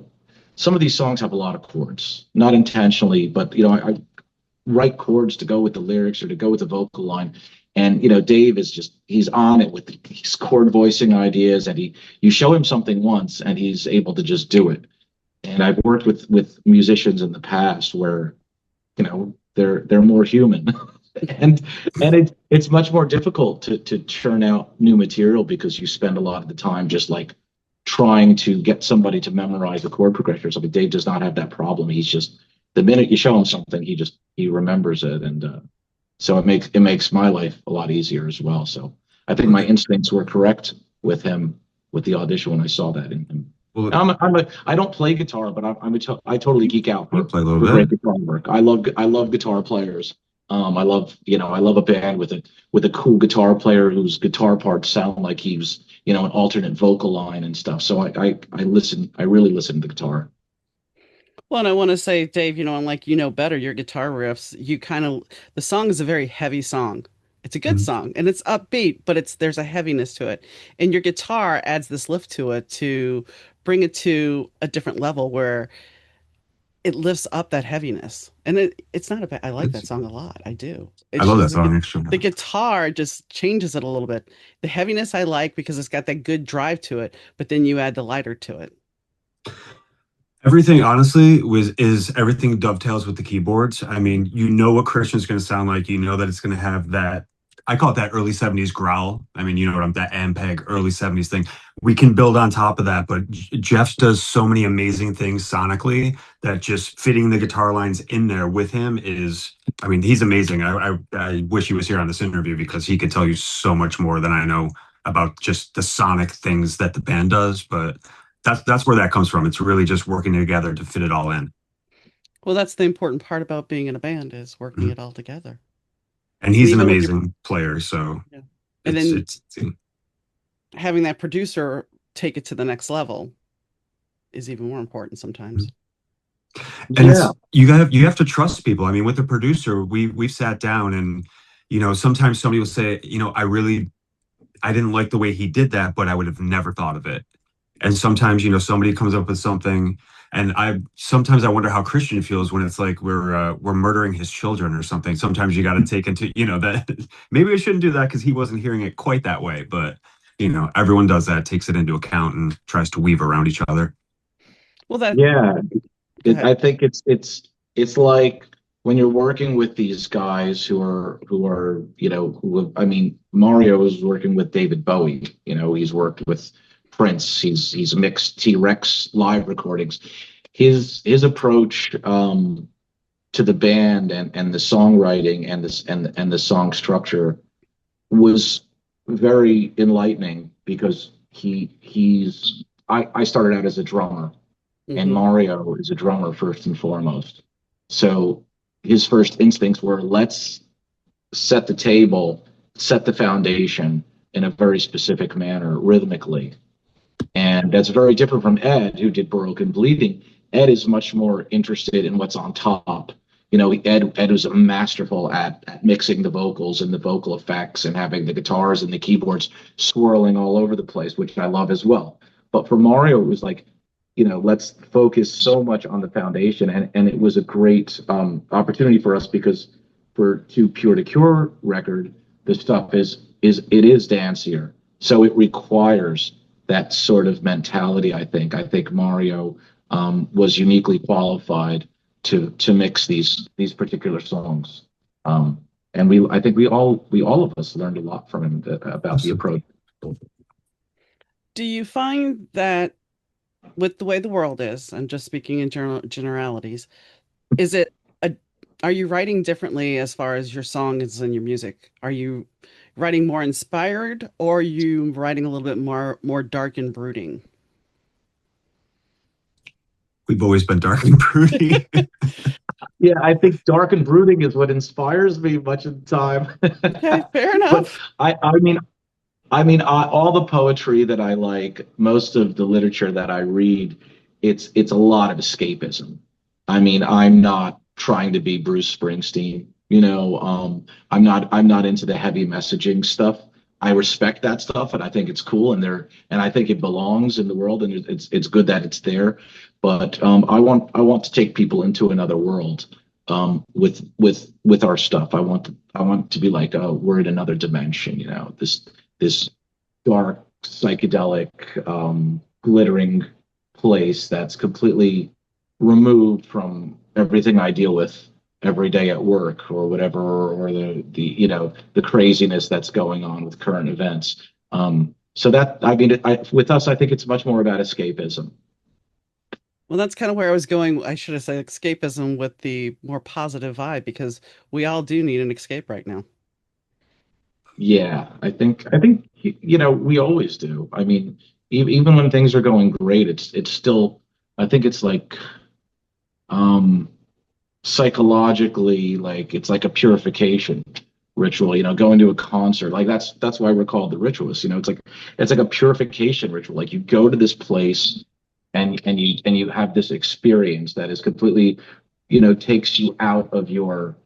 some of these songs have a lot of chords, not intentionally, but I write chords to go with the lyrics or to go with the vocal line. And Dave he's on it with these chord voicing ideas, and you show him something once, and he's able to just do it. And I've worked with musicians in the past where they're more human, and it's much more difficult to churn out new material because you spend a lot of the time just like trying to get somebody to memorize the chord progression or something. Dave does not have that problem. He's just, the minute you show him something, he remembers it, and so it makes my life a lot easier as well. So I think my instincts were correct with him, with the audition when I saw that in him. Well, I don't play guitar, but I totally geek out I play a little for great bit. guitar work. I love guitar players. I love a band with a cool guitar player whose guitar parts sound like he's, an alternate vocal line and stuff. So I really listen to the guitar. Well, and I want to say, Dave, unlike better, your guitar riffs, the song is a very heavy song. It's a good Mhm. song and it's upbeat, but there's a heaviness to it. And your guitar adds this lift to it to bring it to a different level where it lifts up that heaviness. And it's not a bad, I like that song a lot. I do. I It's love that just song actually. the guitar just changes it a little bit. The heaviness I like because it's got that good drive to it, but then you add the lighter to it. Everything honestly was is everything dovetails with the keyboards. I mean, you know what Christian's going to sound like. You know that it's going to have that. I call it that early '70s growl. I mean, you know what I'm that Ampeg early '70s thing. We can build on top of that, but Jeff does so many amazing things sonically that just fitting the guitar lines in there with him is. I mean, he's amazing. I wish he was here on this interview because he could tell you so much more than I know about just the sonic things that the band does. But that's where that comes from. It's really just working together to fit it all in. Well, that's the important part about being in a band is working Mhm. it all together. And And he's an even with your, amazing player, so yeah. And it's then it's having that producer take it to the next level is even more important sometimes. and Yeah, it's you have to trust people. I mean, with the producer, we've sat down and sometimes somebody will say, I didn't like the way he did that, but I would have never thought of it. And sometimes, somebody comes up with something, and I sometimes I wonder how Christian feels when it's like we're murdering his children or something. Sometimes you got to take into, that maybe I shouldn't do that because he wasn't hearing it quite that way. But everyone does that, takes it into account, and tries to weave around each other. Well, that yeah. go ahead. I think it's like when you're working with these guys who are I mean, Mario is working with David Bowie. He's worked with Prince. He's mixed T-Rex live recordings. His approach to the band and the songwriting and the song structure was very enlightening because I started out as a drummer and Hmm. Mario is a drummer first and foremost. So his first instincts were let's set the table, set the foundation in a very specific manner rhythmically. And that's very different from Ed, who did Baroque and Bleeding. Ed is much more interested in what's on top. Ed was masterful at mixing the vocals and the vocal effects and having the guitars and the keyboards swirling all over the place, which I love as well. But for Mario, it was like, let's focus so much on the foundation. And it was a great opportunity for us because for To Pure to Cure record, the stuff it is dancier. So it requires that sort of mentality. I think Mario was uniquely qualified to mix these particular songs. And I think we all of us learned a lot from him about the approach. Do you find that with the way the world is, I'm just speaking in generalities, is it a, are you writing differently as far as your songs and your music? Are you writing more inspired or are you writing a little bit more dark and brooding? We've always been dark and broody. Yeah, I think dark and brooding is what inspires me much of the time. Okay, fair But enough. all the poetry that I like, most of the literature that I read, it's a lot of escapism. I mean, I'm not trying to be Bruce Springsteen. I'm not into the heavy messaging stuff. I respect that stuff, and I think it's cool, and I think it belongs in the world, and it's good that it's there. But I want to take people into another world with our stuff. I want to be like, oh, we're in another dimension. This dark, psychedelic, glittering place that's completely removed from everything I deal with every day at work or whatever, or the craziness that's going on with current events. So that I mean, with us, I think it's much more about escapism. Well, that's kind of where I was going. I should have said escapism with the more positive vibe because we all do need an escape right now. Yeah, I think we always do. I mean, even when things are going great, it's still, I think it's like um psychologically, like it's like a purification ritual, going to a concert. Like that's why we're called the ritualists. It's like a purification ritual. Like you go to this place and you have this experience that is completely, takes you out of your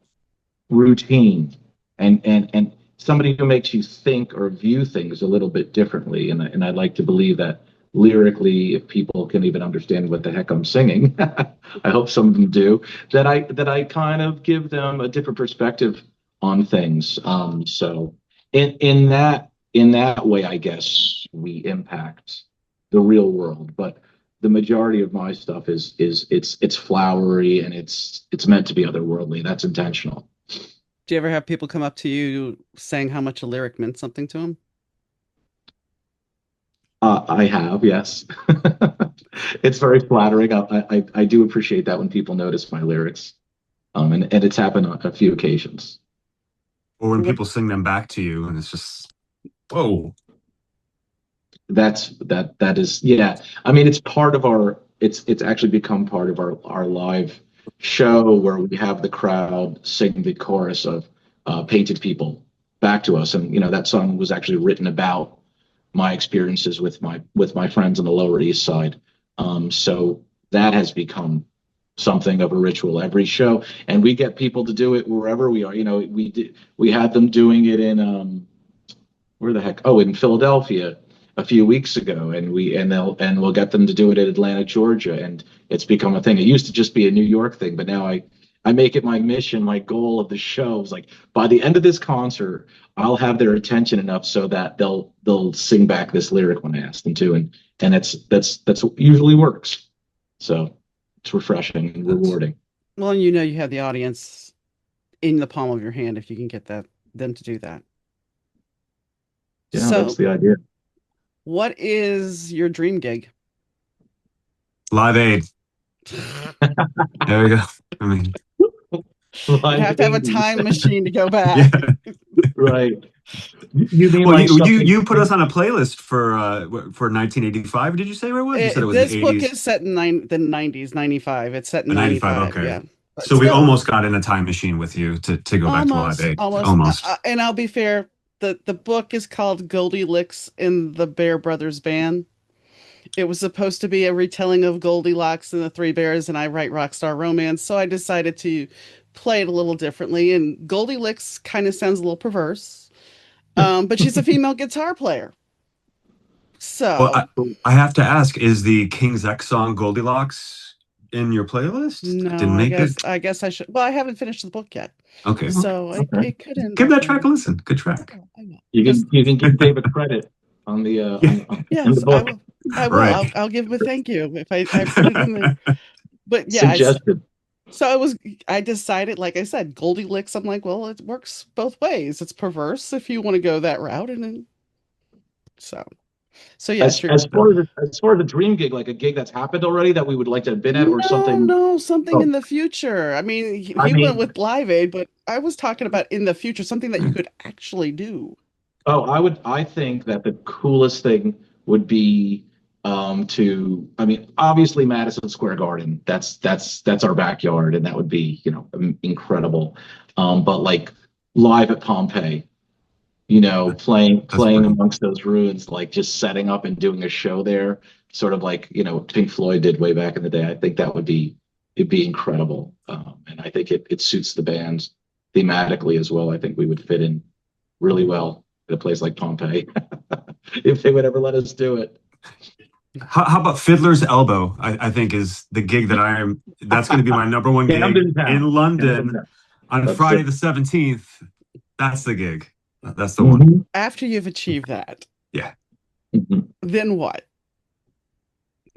routine, and somebody who makes you think or view things a little bit differently. And I'd like to believe that lyrically, if people can even understand what the heck I'm singing, I hope some of them do, that I kind of give them a different perspective on things. So in that way, I guess we impact the real world. But the majority of my stuff is it's flowery, and it's meant to be otherworldly. That's intentional. Do you ever have people come up to you saying how much a lyric meant something to them? I have, yes. It's very flattering. I do appreciate that when people notice my lyrics. And it's happened on a few occasions. Or when What? people sing them back to you, and it's just, whoa. That is, yeah. I mean, it's part of our. It's actually become part of our live show, where we have the crowd sing the chorus of "Painted People" back to us, and that song was actually written about my experiences with my friends on the Lower East Side. So that has become something of a ritual every show, and we get people to do it wherever we are. We had them doing it in where the heck? Oh, in Philadelphia a few weeks ago, and we'll get them to do it in Atlanta, Georgia, and it's become a thing. It used to just be a New York thing, but now I make it my mission, my goal of the show is like, by the end of this concert, I'll have their attention enough so that they'll sing back this lyric when I ask them to, and that's what usually works. So it's refreshing and That's rewarding. Well, you have the audience in the palm of your hand if you can get them to do that. Yeah, that's So, the idea. what is your dream gig? Live Aid. There we go. I mean, You Live have to have a Aid. time machine to go yeah. back. Right. You mean Well, like you something? you put us on a playlist for 1985. Did you say where it was? You said it was the This book 80s, is set in the 90s, 95. It's set in 95. 95, Okay, yeah. But so we still, almost got in a time machine with you to go back to Live almost, Aid. almost. Almost. And I'll be fair, the book is called Goldie Licks in the Bear Brothers Band. It was supposed to be a retelling of Goldilocks and the Three Bears, and I write Rockstar Romance, so I decided to play it a little differently. And Goldie Licks kind of sounds a little perverse, but she's a female guitar player. Well, So, I have to ask: is the King's X song Goldilocks in your playlist? no, Didn't make it. I guess I should. Well, I haven't finished the book yet, Okay, okay. so Okay. it could end Give up that track there. a listen. Good track. I will. You Because can you can give David credit on the Yeah, in the yes, I book. will. I will. right. I'll give him a thank you if I put it in there. But yeah, Suggested. so I decided, like I said, Goldie Licks. I'm like, well, it works both ways. It's perverse if you want to go that route, and then so yes, As you're as far as as far as a dream gig, like a gig that's happened already that we would like to have been at, or something. no something Oh, in the future. I mean, I he went mean, with Live Aid, but I was talking about in the future, something that you could actually do. I think that the coolest thing would be to, I mean, obviously Madison Square Garden. That's our backyard, and that would be, incredible. But like live at Pompeii, That's playing brutal. amongst those ruins, like just setting up and doing a show there, sort of like, Pink Floyd did way back in the day. I think it'd be incredible. And I think it suits the band thematically as well. I think we would fit in really well at a place like Pompeii if they would ever let us do it. How about Fiddler's Elbow? I think is the gig that that's going to be my number one gig Camden in Town. Camden London Town. on That's Friday it. the 17th. That's the gig. That's the one. Mhm. After you've achieved that, Yeah. Mhm. then what?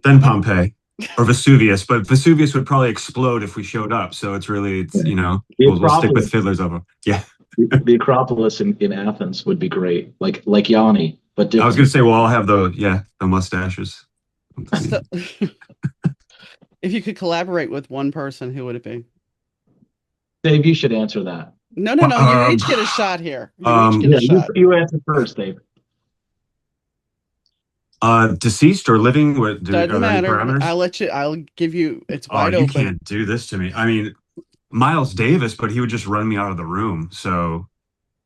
Then What? Pompeii or Vesuvius, but Vesuvius would probably explode if we showed up. So it's Yeah. you know The we'll stick with Acropolis, Fiddler's Elbow. Yeah. the Acropolis in Athens would be great, like Yanni, but I was going to different. say we'll all have the mustaches. So, if you could collaborate with one person, who would it be? Dave, you should answer that. No, Well, no. You each get a shot here. You each get a Yeah, you shot. you answer first, Dave. Deceased or living? What Doesn't are there any matter. parameters? I'll give you, it's Oh, wide you open. can't do this to me. I mean, Miles Davis, but he would just run me out of the room. So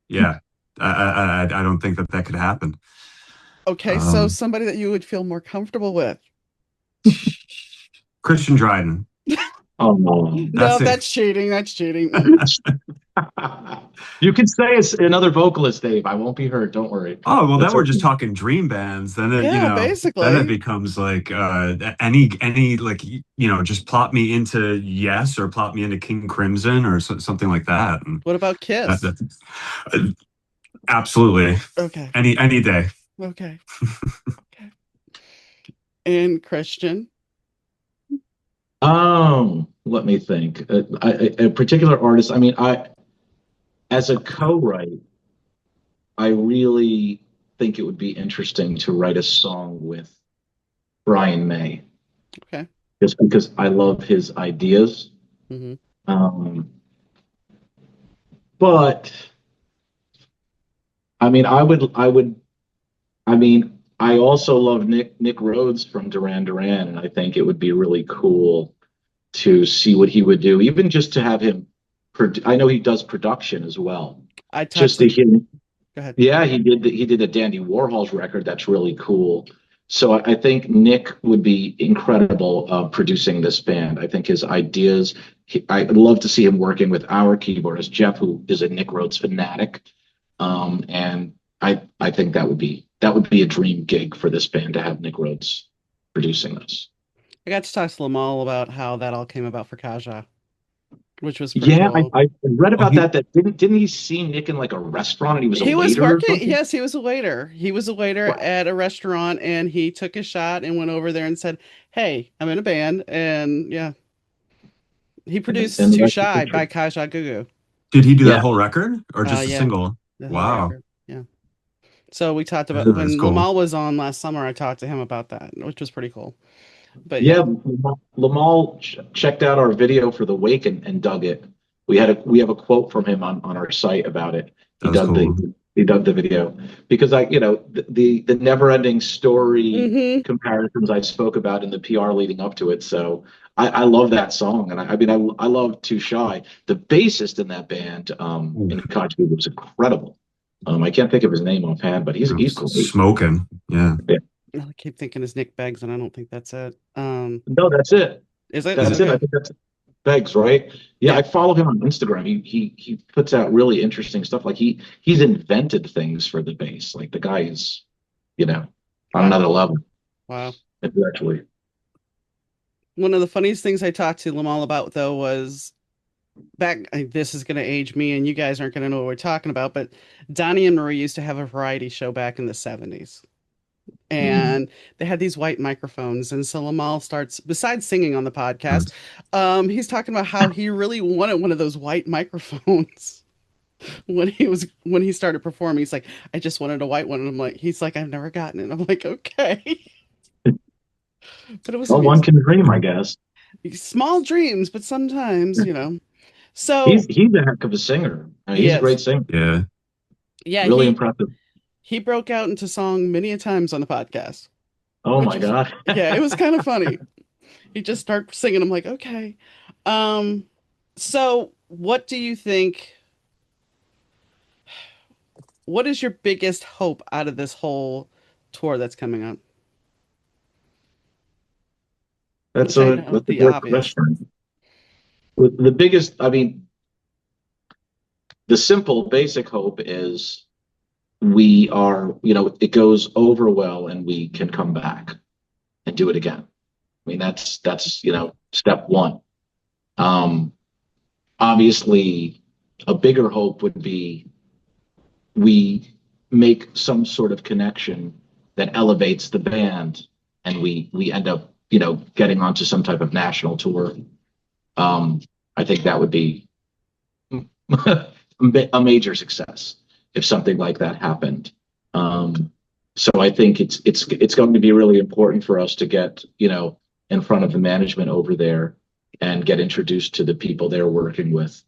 yeah, I don't think that could happen. Okay, so Um, somebody that you would feel more comfortable with. Christian Dryden. Oh no. No, That's it. that's cheating. That's cheating. You can say it's another vocalist, Dave. I won't be hurt. Don't worry. Oh, well, then That's we're just okay. talking dream bands. Then it, Yeah, then it basically. becomes like any like just plot me into Yes or plot me into King Crimson or something like that. And What about Kiss? that uh, absolutely Okay. any day. Okay. Okay. And Christian. Let me think. A particular artist. I mean, as a co-write, I really think it would be interesting to write a song with Brian May, Okay. just because I love his ideas. Hmm. Um, but I mean, I mean, I also love Nick Rhodes from Duran Duran, and I think it would be really cool to see what he would do, even just to have him. I know he does production as well. I talked Just to to, hear, go ahead. yeah, he did a Dandy Warhol's record that's really cool. So I think Nick would be incredible producing this band. I think his ideas. I'd love to see him working with our keyboardist Jeff, who is a Nick Rhodes fanatic. And I think that would be a dream gig for this band to have Nick Rhodes producing this. I got to talk to Lamal about how that all came about for Kaja, which was pretty Yeah, cool. I read Oh, about that. That didn't he see Nick in like a restaurant and he was a He was waiter or working. something? Yes, he was a waiter. He was a waiter Wow. at a restaurant, and he took a shot and went over there and said, "Hey, I'm in a band." And yeah, he produced And the "Too rest is Shy" by history. Kaja Gugu. did he do that Yeah, whole record or just a Yeah, single? the whole Wow, record. Yeah. So we talked about that's when cool. Lamal was on last summer. I talked to him about that, which was pretty cool. But yeah. yeah, Lamal checked out our video for the wake and dug it. We have a quote from him on our site about it. That was cool. He dug the video because the never ending story hmm comparisons I spoke about in the PR leading up to it. So I love that song, and I mean I love Too Shy. The bassist in that band in Kaji was incredible. I can't think of his name offhand, but he's great. Smoking. Yeah. Yeah. I keep thinking it's Nick Beggs, and I don't think that's it. No, that's it. Is it? Is That's it? it. I Okay. think that's Beggs, right? Yeah, Yeah. I follow him on Instagram. He puts out really interesting stuff. Like he's invented things for the bass. Like the guy is, on Wow. another level, Wow. intellectually. One of the funniest things I talked to Lamal about, though, was this is going to age me, and you guys aren't going to know what we're talking about, but Donnie and Marie used to have a variety show back in the 70s. Mm. And they had these white microphones. And so Lamal starts, besides singing on the podcast, he's talking about how he really wanted one of those white microphones when he started performing. He's like, I just wanted a white one. And he's like, I've never gotten it. I'm like, okay. But it was Well, one amusing. can dream, I guess. Small dreams, but sometimes. He's So he's a heck of a singer. I mean, he he's a great is. singer. Yeah. Yeah, Really impressive. he broke out into song many a times on the podcast, Oh which my was, God. yeah, it was kind of funny. He just started singing. I'm like, okay. Um, so what do you think? What is your biggest hope out of this whole tour that's coming up? That's Which I a know that's a the great obvious. question. The biggest, I mean, the simple, basic hope is we are, it goes over well and we can come back and do it again. I mean, that's step one. Um, Obviously, a bigger hope would be we make some sort of connection that elevates the band, and we end up, getting onto some type of national tour. I think that would be a major success if something like that happened. So I think it's going to be really important for us to get in front of the management over there and get introduced to the people they're working with,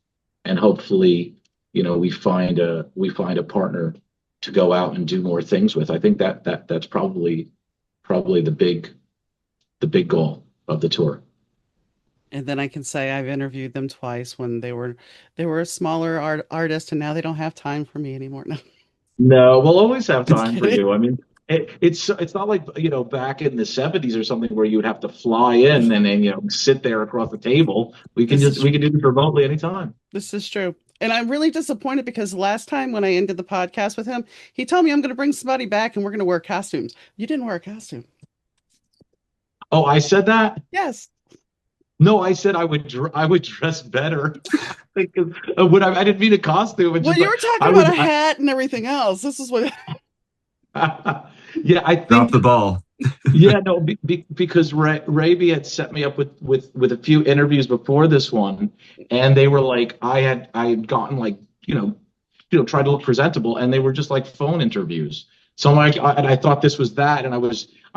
and hopefully we find a partner to go out and do more things with. I think that's probably probably the big goal of the tour. And then I can say I've interviewed them twice when they were a smaller artist, and now they don't have time for me anymore. No, No, we'll always have just time for kidding. you. I mean, it's not like, back in the 70s or something where you would have to fly in and sit there across the table. We can This just is we can do this remotely anytime. this is true. And I'm really disappointed because last time when I ended the podcast with him, he told me I'm going to bring somebody back and we're going to wear costumes. You didn't wear a costume. Oh, I said that? Yes. No, I said I would dress better. Because I didn't mean a costume. It's Well, just you like were talking I about would. a hat and everything else. This is what Yeah, I Drop the think. ball. Yeah, no, because Raby had set me up with a few interviews before this one, and they were like, I had gotten like, tried to look presentable, and they were just like phone interviews. So I'm like, and I thought this was that, and I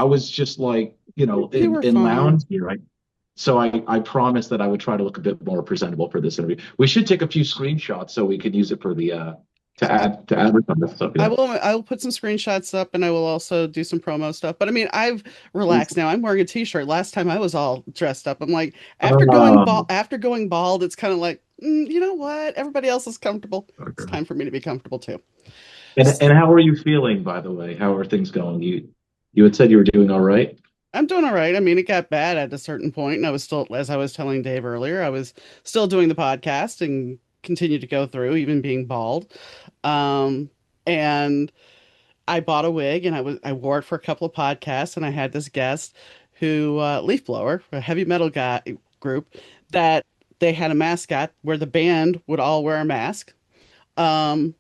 was just like, you in were fine. lounge gear, right? So I promised that I would try to look a bit more presentable for this interview. We should take a few screenshots so we could use it for the to advertise stuff. I Yeah. will put some screenshots up and I will also do some promo stuff. But I mean, I've relaxed now. I'm wearing a t-shirt. Last time I was all dressed up. I'm like, Um, after going bald, it's kind of like, you know what? Everybody else is comfortable. It's Okay. time for me to be comfortable too. and how are you feeling, by the way? How are things going? You had said you were doing all right. I'm doing all right. I mean, it got bad at a certain point, and I was still, as I was telling Dave earlier, I was still doing the podcast and continued to go through, even being bald. Um, and I bought a wig and I wore it for a couple of podcasts, and I had this guest who Leaf Blower, a heavy metal guy group, that they had a mascot where the band would all wear a mask. Um,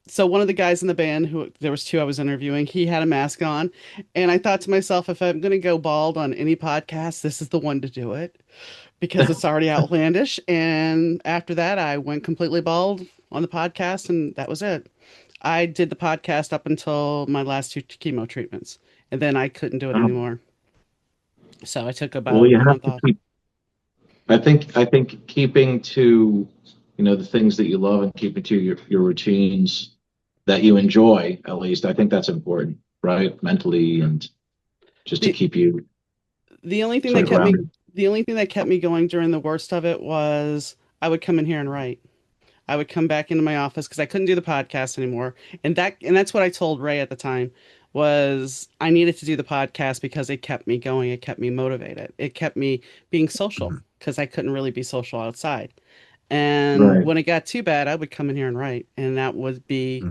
so one of the guys in the band, who there was two I was interviewing, he had a mask on, and I thought to myself, if I'm going to go bald on any podcast, this is the one to do it because it's already outlandish. And after that, I went completely bald on the podcast, and that was it. I did the podcast up until my last two chemo treatments, and then I couldn't do it Um, anymore. So I took well, about you a have month to off. keep. I think keeping to the things that you love and keeping to your routines that you enjoy, at least, I think that's important, right? Mentally, and just to The keep you the only thing sort that of kept me grounded. the only thing that kept me going during the worst of it was I would come in here and write. I would come back into my office because I couldn't do the podcast anymore. And that's what I told Ray at the time was I needed to do the podcast because it kept me going. It kept me motivated. It kept me being social Mhm. because I couldn't really be social outside. And Right. when it got too bad, I would come in here and write. And that would be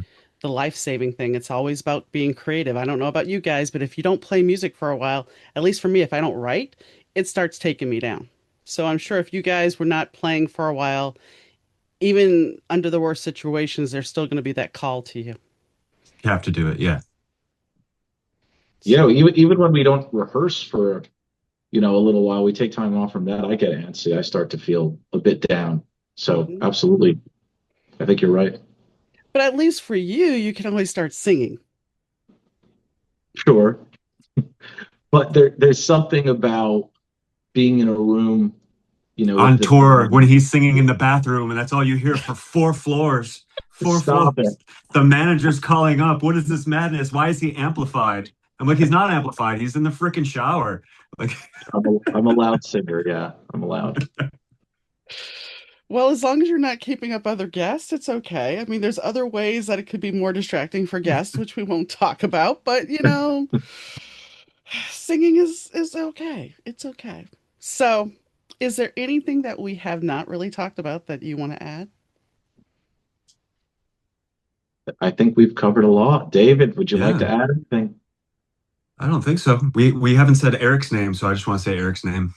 the life-saving thing. It's always about being creative. I don't know about you guys, but if you don't play music for a while, at least for me, if I don't write, it starts taking me down. So I'm sure if you guys were not playing for a while, even under the worst situations, there's still going to be that call to you. You have to do it. Yeah. Yeah. So, Even when we don't rehearse for a little while, we take time off from that. I get antsy. I start to feel a bit down. So mhm. absolutely, I think you're right. But at least for you, you can always start singing. Sure, but there's something about being in a room, with On the tour, when band. he's singing in the bathroom, and that's all you hear for 4 floors. Four Stop it. floors. The manager's calling up. What is this madness? Why is he amplified? I'm like, he's not amplified. He's in the freaking shower. Like, I'm a loud singer. Yeah, I'm allowed. Well, as long as you're not keeping up other guests, it's okay. I mean, there's other ways that it could be more distracting for guests, which we won't talk about, but singing is okay. It's okay. So, is there anything that we have not really talked about that you want to add? I think we've covered a lot. David, would you like yeah, to add anything? I don't think so. We haven't said Eric's name, so I just want to say Eric's name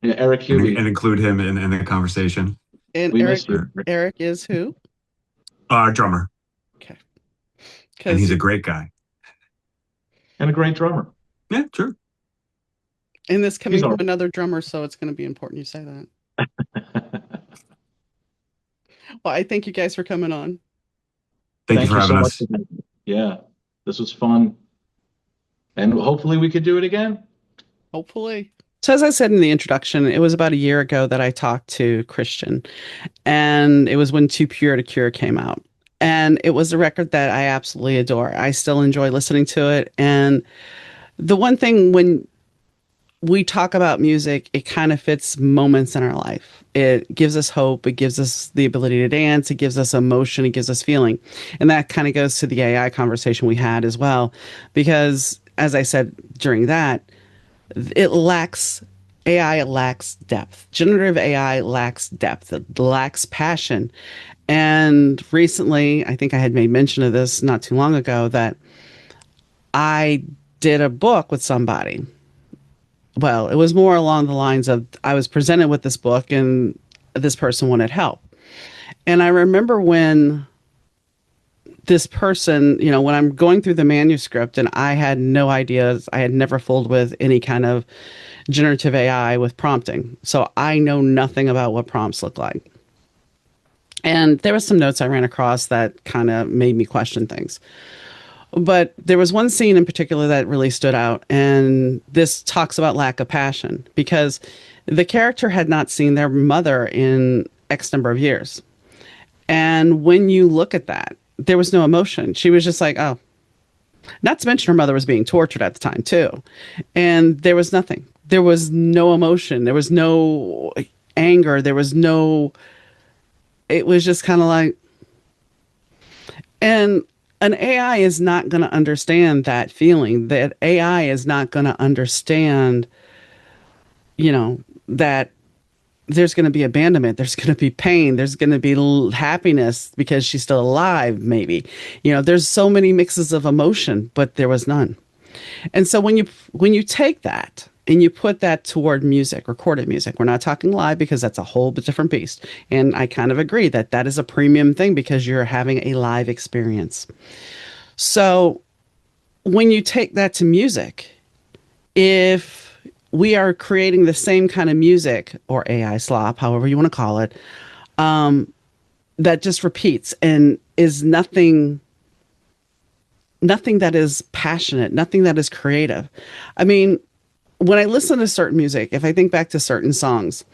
Yeah, Eric and Hubie, include him in the conversation. And we Eric miss you. Eric is who? Our drummer, Okay. and Because he's a great guy. And a great drummer. Yeah, true. and this He's coming all from another drummer, so it's going to be important you say that. right. Well, I thank you guys for coming on. Thank you Thank for you having so much. us. Yeah, this was fun, and hopefully we could do it again. Hopefully. So, as I said in the introduction, it was about a year ago that I talked to Christian, and it was when Too Pure to Cure came out. And it was a record that I absolutely adore. I still enjoy listening to it. And The one thing when we talk about music, it kind of fits moments in our life. It gives us hope. It gives us the ability to dance. It gives us emotion. It gives us feeling. And that kind of goes to the AI conversation we had as well. Because as I said during that, it lacks, AI lacks depth. Generative AI lacks depth. It lacks passion. And recently, I think I had made mention of this not too long ago, that I did a book with somebody. Well, it was more along the lines of I was presented with this book and this person wanted help. And I remember when this person, when I'm going through the manuscript and I had no ideas, I had never fooled with any kind of generative AI with prompting. So I know nothing about what prompts look like. And there was some notes I ran across that kind of made me question things. But there was one scene in particular that really stood out, and this talks about lack of passion because the character had not seen their mother in X number of years. And when you look at that, there was no emotion. She was just like, oh, not to mention her mother was being tortured at the time, too. And there was nothing. There was no emotion. There was no anger. There was no, it was just kind of like, and an AI is not going to understand that feeling. That AI is not going to understand, that there's going to be abandonment, there's going to be pain, there's going to be happiness because she's still alive, maybe. There's so many mixes of emotion, but there was none. And so when you take that and you put that toward music, recorded music, we're not talking live because that's a whole bit different beast. And I kind of agree that that is a premium thing because you're having a live experience. So when you take that to music, if we are creating the same kind of music or AI slop, however you want to call it, that just repeats and is nothing that is passionate, nothing that is creative. I mean, when I listen to certain music, if I think back to certain songs,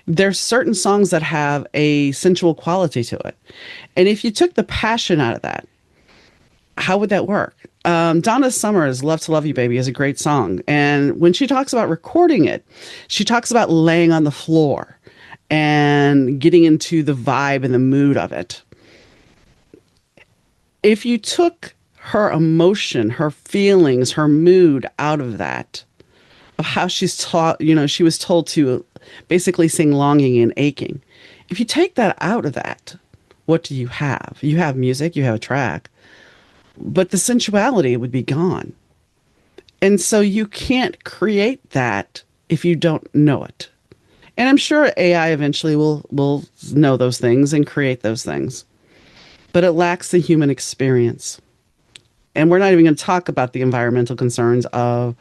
there's certain songs that have a sensual quality to it. And if you took the passion out of that, how would that work? Donna Summer's Love to Love You Baby is a great song. And when she talks about recording it, she talks about laying on the floor and getting into the vibe and the mood of it. If you took her emotion, her feelings, her mood out of that, of how she's taught, she was told to basically sing longing and aching. If you take that out of that, what do you have? You have music, you have a track, but the sensuality would be gone. And so you can't create that if you don't know it. And I'm sure AI eventually will know those things and create those things, but it lacks the human experience. And we're not even going to talk about the environmental concerns of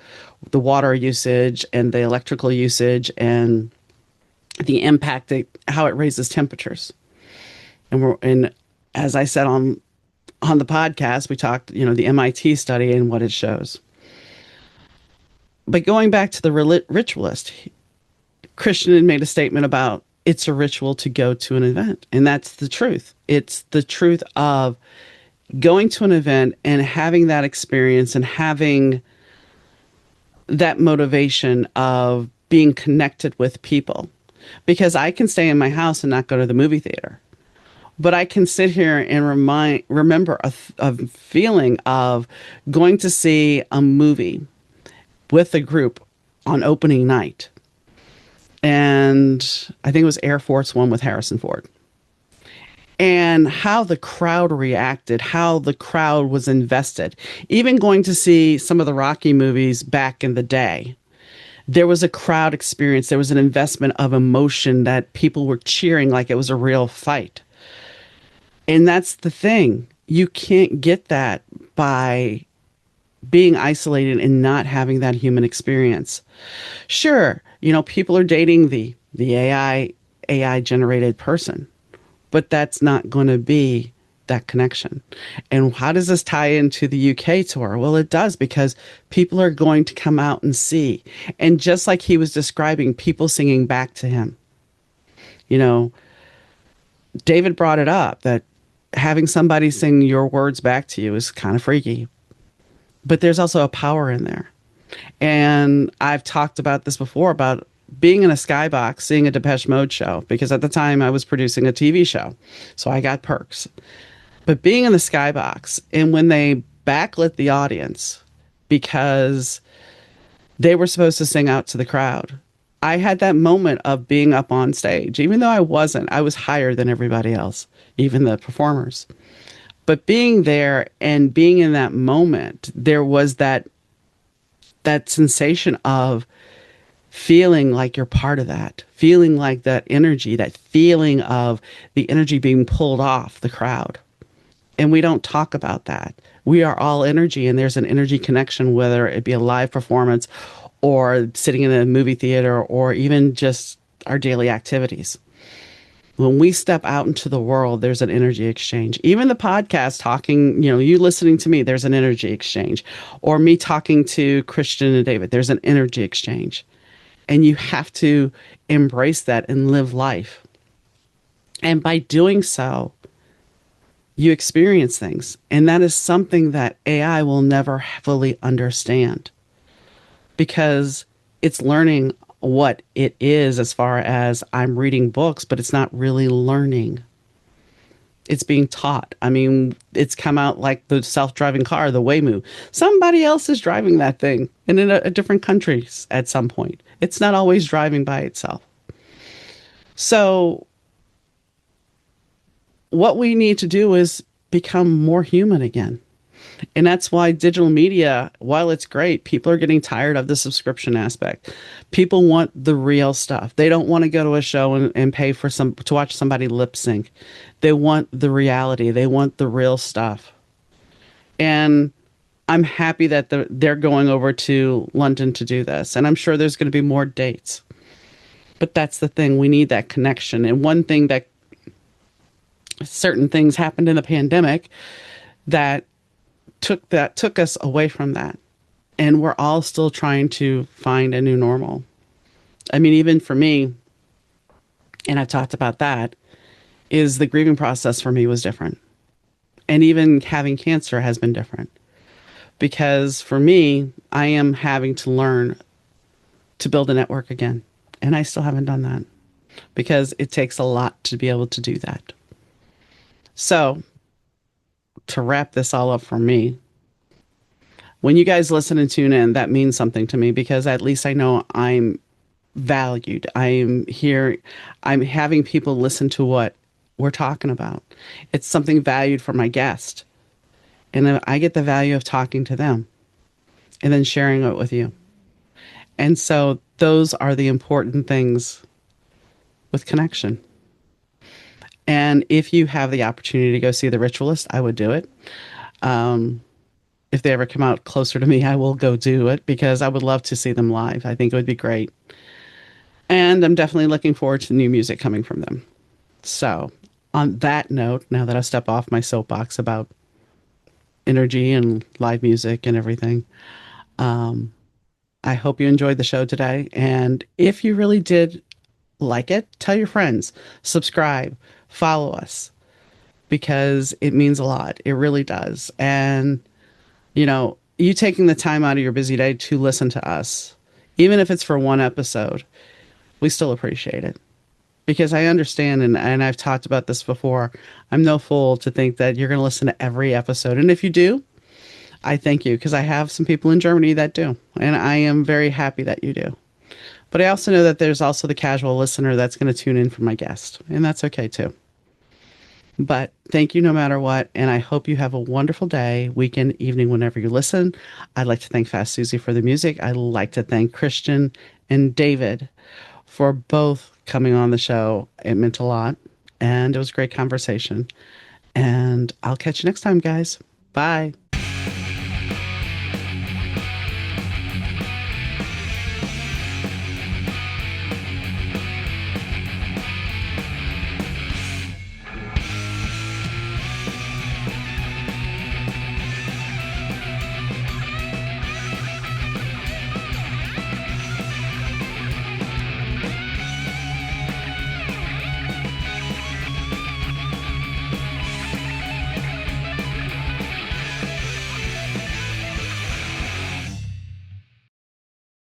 the water usage and the electrical usage and the impact, how it raises temperatures. And as I said on the podcast, we talked, the MIT study and what it shows. But going back to the ritualist, Christian had made a statement about it's a ritual to go to an event. And that's the truth. It's the truth of going to an event and having that experience and having that motivation of being connected with people. Because I can stay in my house and not go to the movie theater. But I can sit here and remember a feeling of going to see a movie with a group on opening night. And I think it was Air Force One with Harrison Ford. And how the crowd reacted, how the crowd was invested. Even going to see some of the Rocky movies back in the day, there was a crowd experience. There was an investment of emotion that people were cheering like it was a real fight. And that's the thing. You can't get that by being isolated and not having that human experience. Sure, people are dating the AI generated person, but that's not going to be that connection. And how does this tie into the UK tour? Well, it does, because people are going to come out and see. And just like he was describing, people singing back to him. David brought it up that having somebody sing your words back to you is kind of freaky. But there's also a power in there. And I've talked about this before about being in a skybox, seeing a Depeche Mode show, because at the time I was producing a TV show. So I got perks. But being in the skybox, and when they backlit the audience because they were supposed to sing out to the crowd, I had that moment of being up on stage. Even though I wasn't, I was higher than everybody else, even the performers. But being there and being in that moment, there was that sensation of feeling like you're part of that, feeling like that energy, that feeling of the energy being pulled off the crowd. And we don't talk about that. We are all energy, and there's an energy connection, whether it be a live performance or sitting in a movie theater or even just our daily activities. When we step out into the world, there's an energy exchange. Even the podcast talking, you listening to me, there's an energy exchange. Or me talking to Christian and David, there's an energy exchange. And you have to embrace that and live life. And by doing so, you experience things. And that is something that AI will never fully understand, because it's learning what it is as far as I'm reading books, but it's not really learning. It's being taught. I mean, it's come out like the self-driving car, the Waymo. Somebody else is driving that thing and in a different country at some point. It's not always driving by itself. So what we need to do is become more human again. And that's why digital media, while it's great, people are getting tired of the subscription aspect. People want the real stuff. They don't want to go to a show and pay for to watch somebody lip sync. They want the reality. They want the real stuff. And I'm happy that they're going over to London to do this. And I'm sure there's going to be more dates. But that's the thing. We need that connection. And one thing that certain things happened in the pandemic that took us away from that. And we're all still trying to find a new normal. I mean, even for me, and I've talked about that, is the grieving process for me was different. And even having cancer has been different. Because for me, I am having to learn to build a network again. And I still haven't done that, because it takes a lot to be able to do that. So, to wrap this all up for me, when you guys listen and tune in, that means something to me, because at least I know I'm valued. I'm here. I'm having people listen to what we're talking about. It's something valued for my guest. And I get the value of talking to them and then sharing it with you. And so those are the important things with connection. And if you have the opportunity to go see the Ritualist, I would do it. If they ever come out closer to me, I will go do it, because I would love to see them live. I think it would be great. And I'm definitely looking forward to new music coming from them. So on that note, now that I step off my soapbox about energy and live music and everything, I hope you enjoyed the show today. And if you really did like it, tell your friends, subscribe, follow us, because it means a lot. It really does. And, you taking the time out of your busy day to listen to us, even if it's for one episode, we still appreciate it. Because I understand, and I've talked about this before, I'm no fool to think that you're going to listen to every episode. And if you do, I thank you, because I have some people in Germany that do. And I am very happy that you do. But I also know that there's also the casual listener that's going to tune in for my guest. And that's okay too. But thank you no matter what. And I hope you have a wonderful day, weekend, evening, whenever you listen. I'd like to thank Fast Susie for the music. I'd like to thank Christian and David for both coming on the show. It meant a lot. And it was a great conversation. And I'll catch you next time, guys. Bye.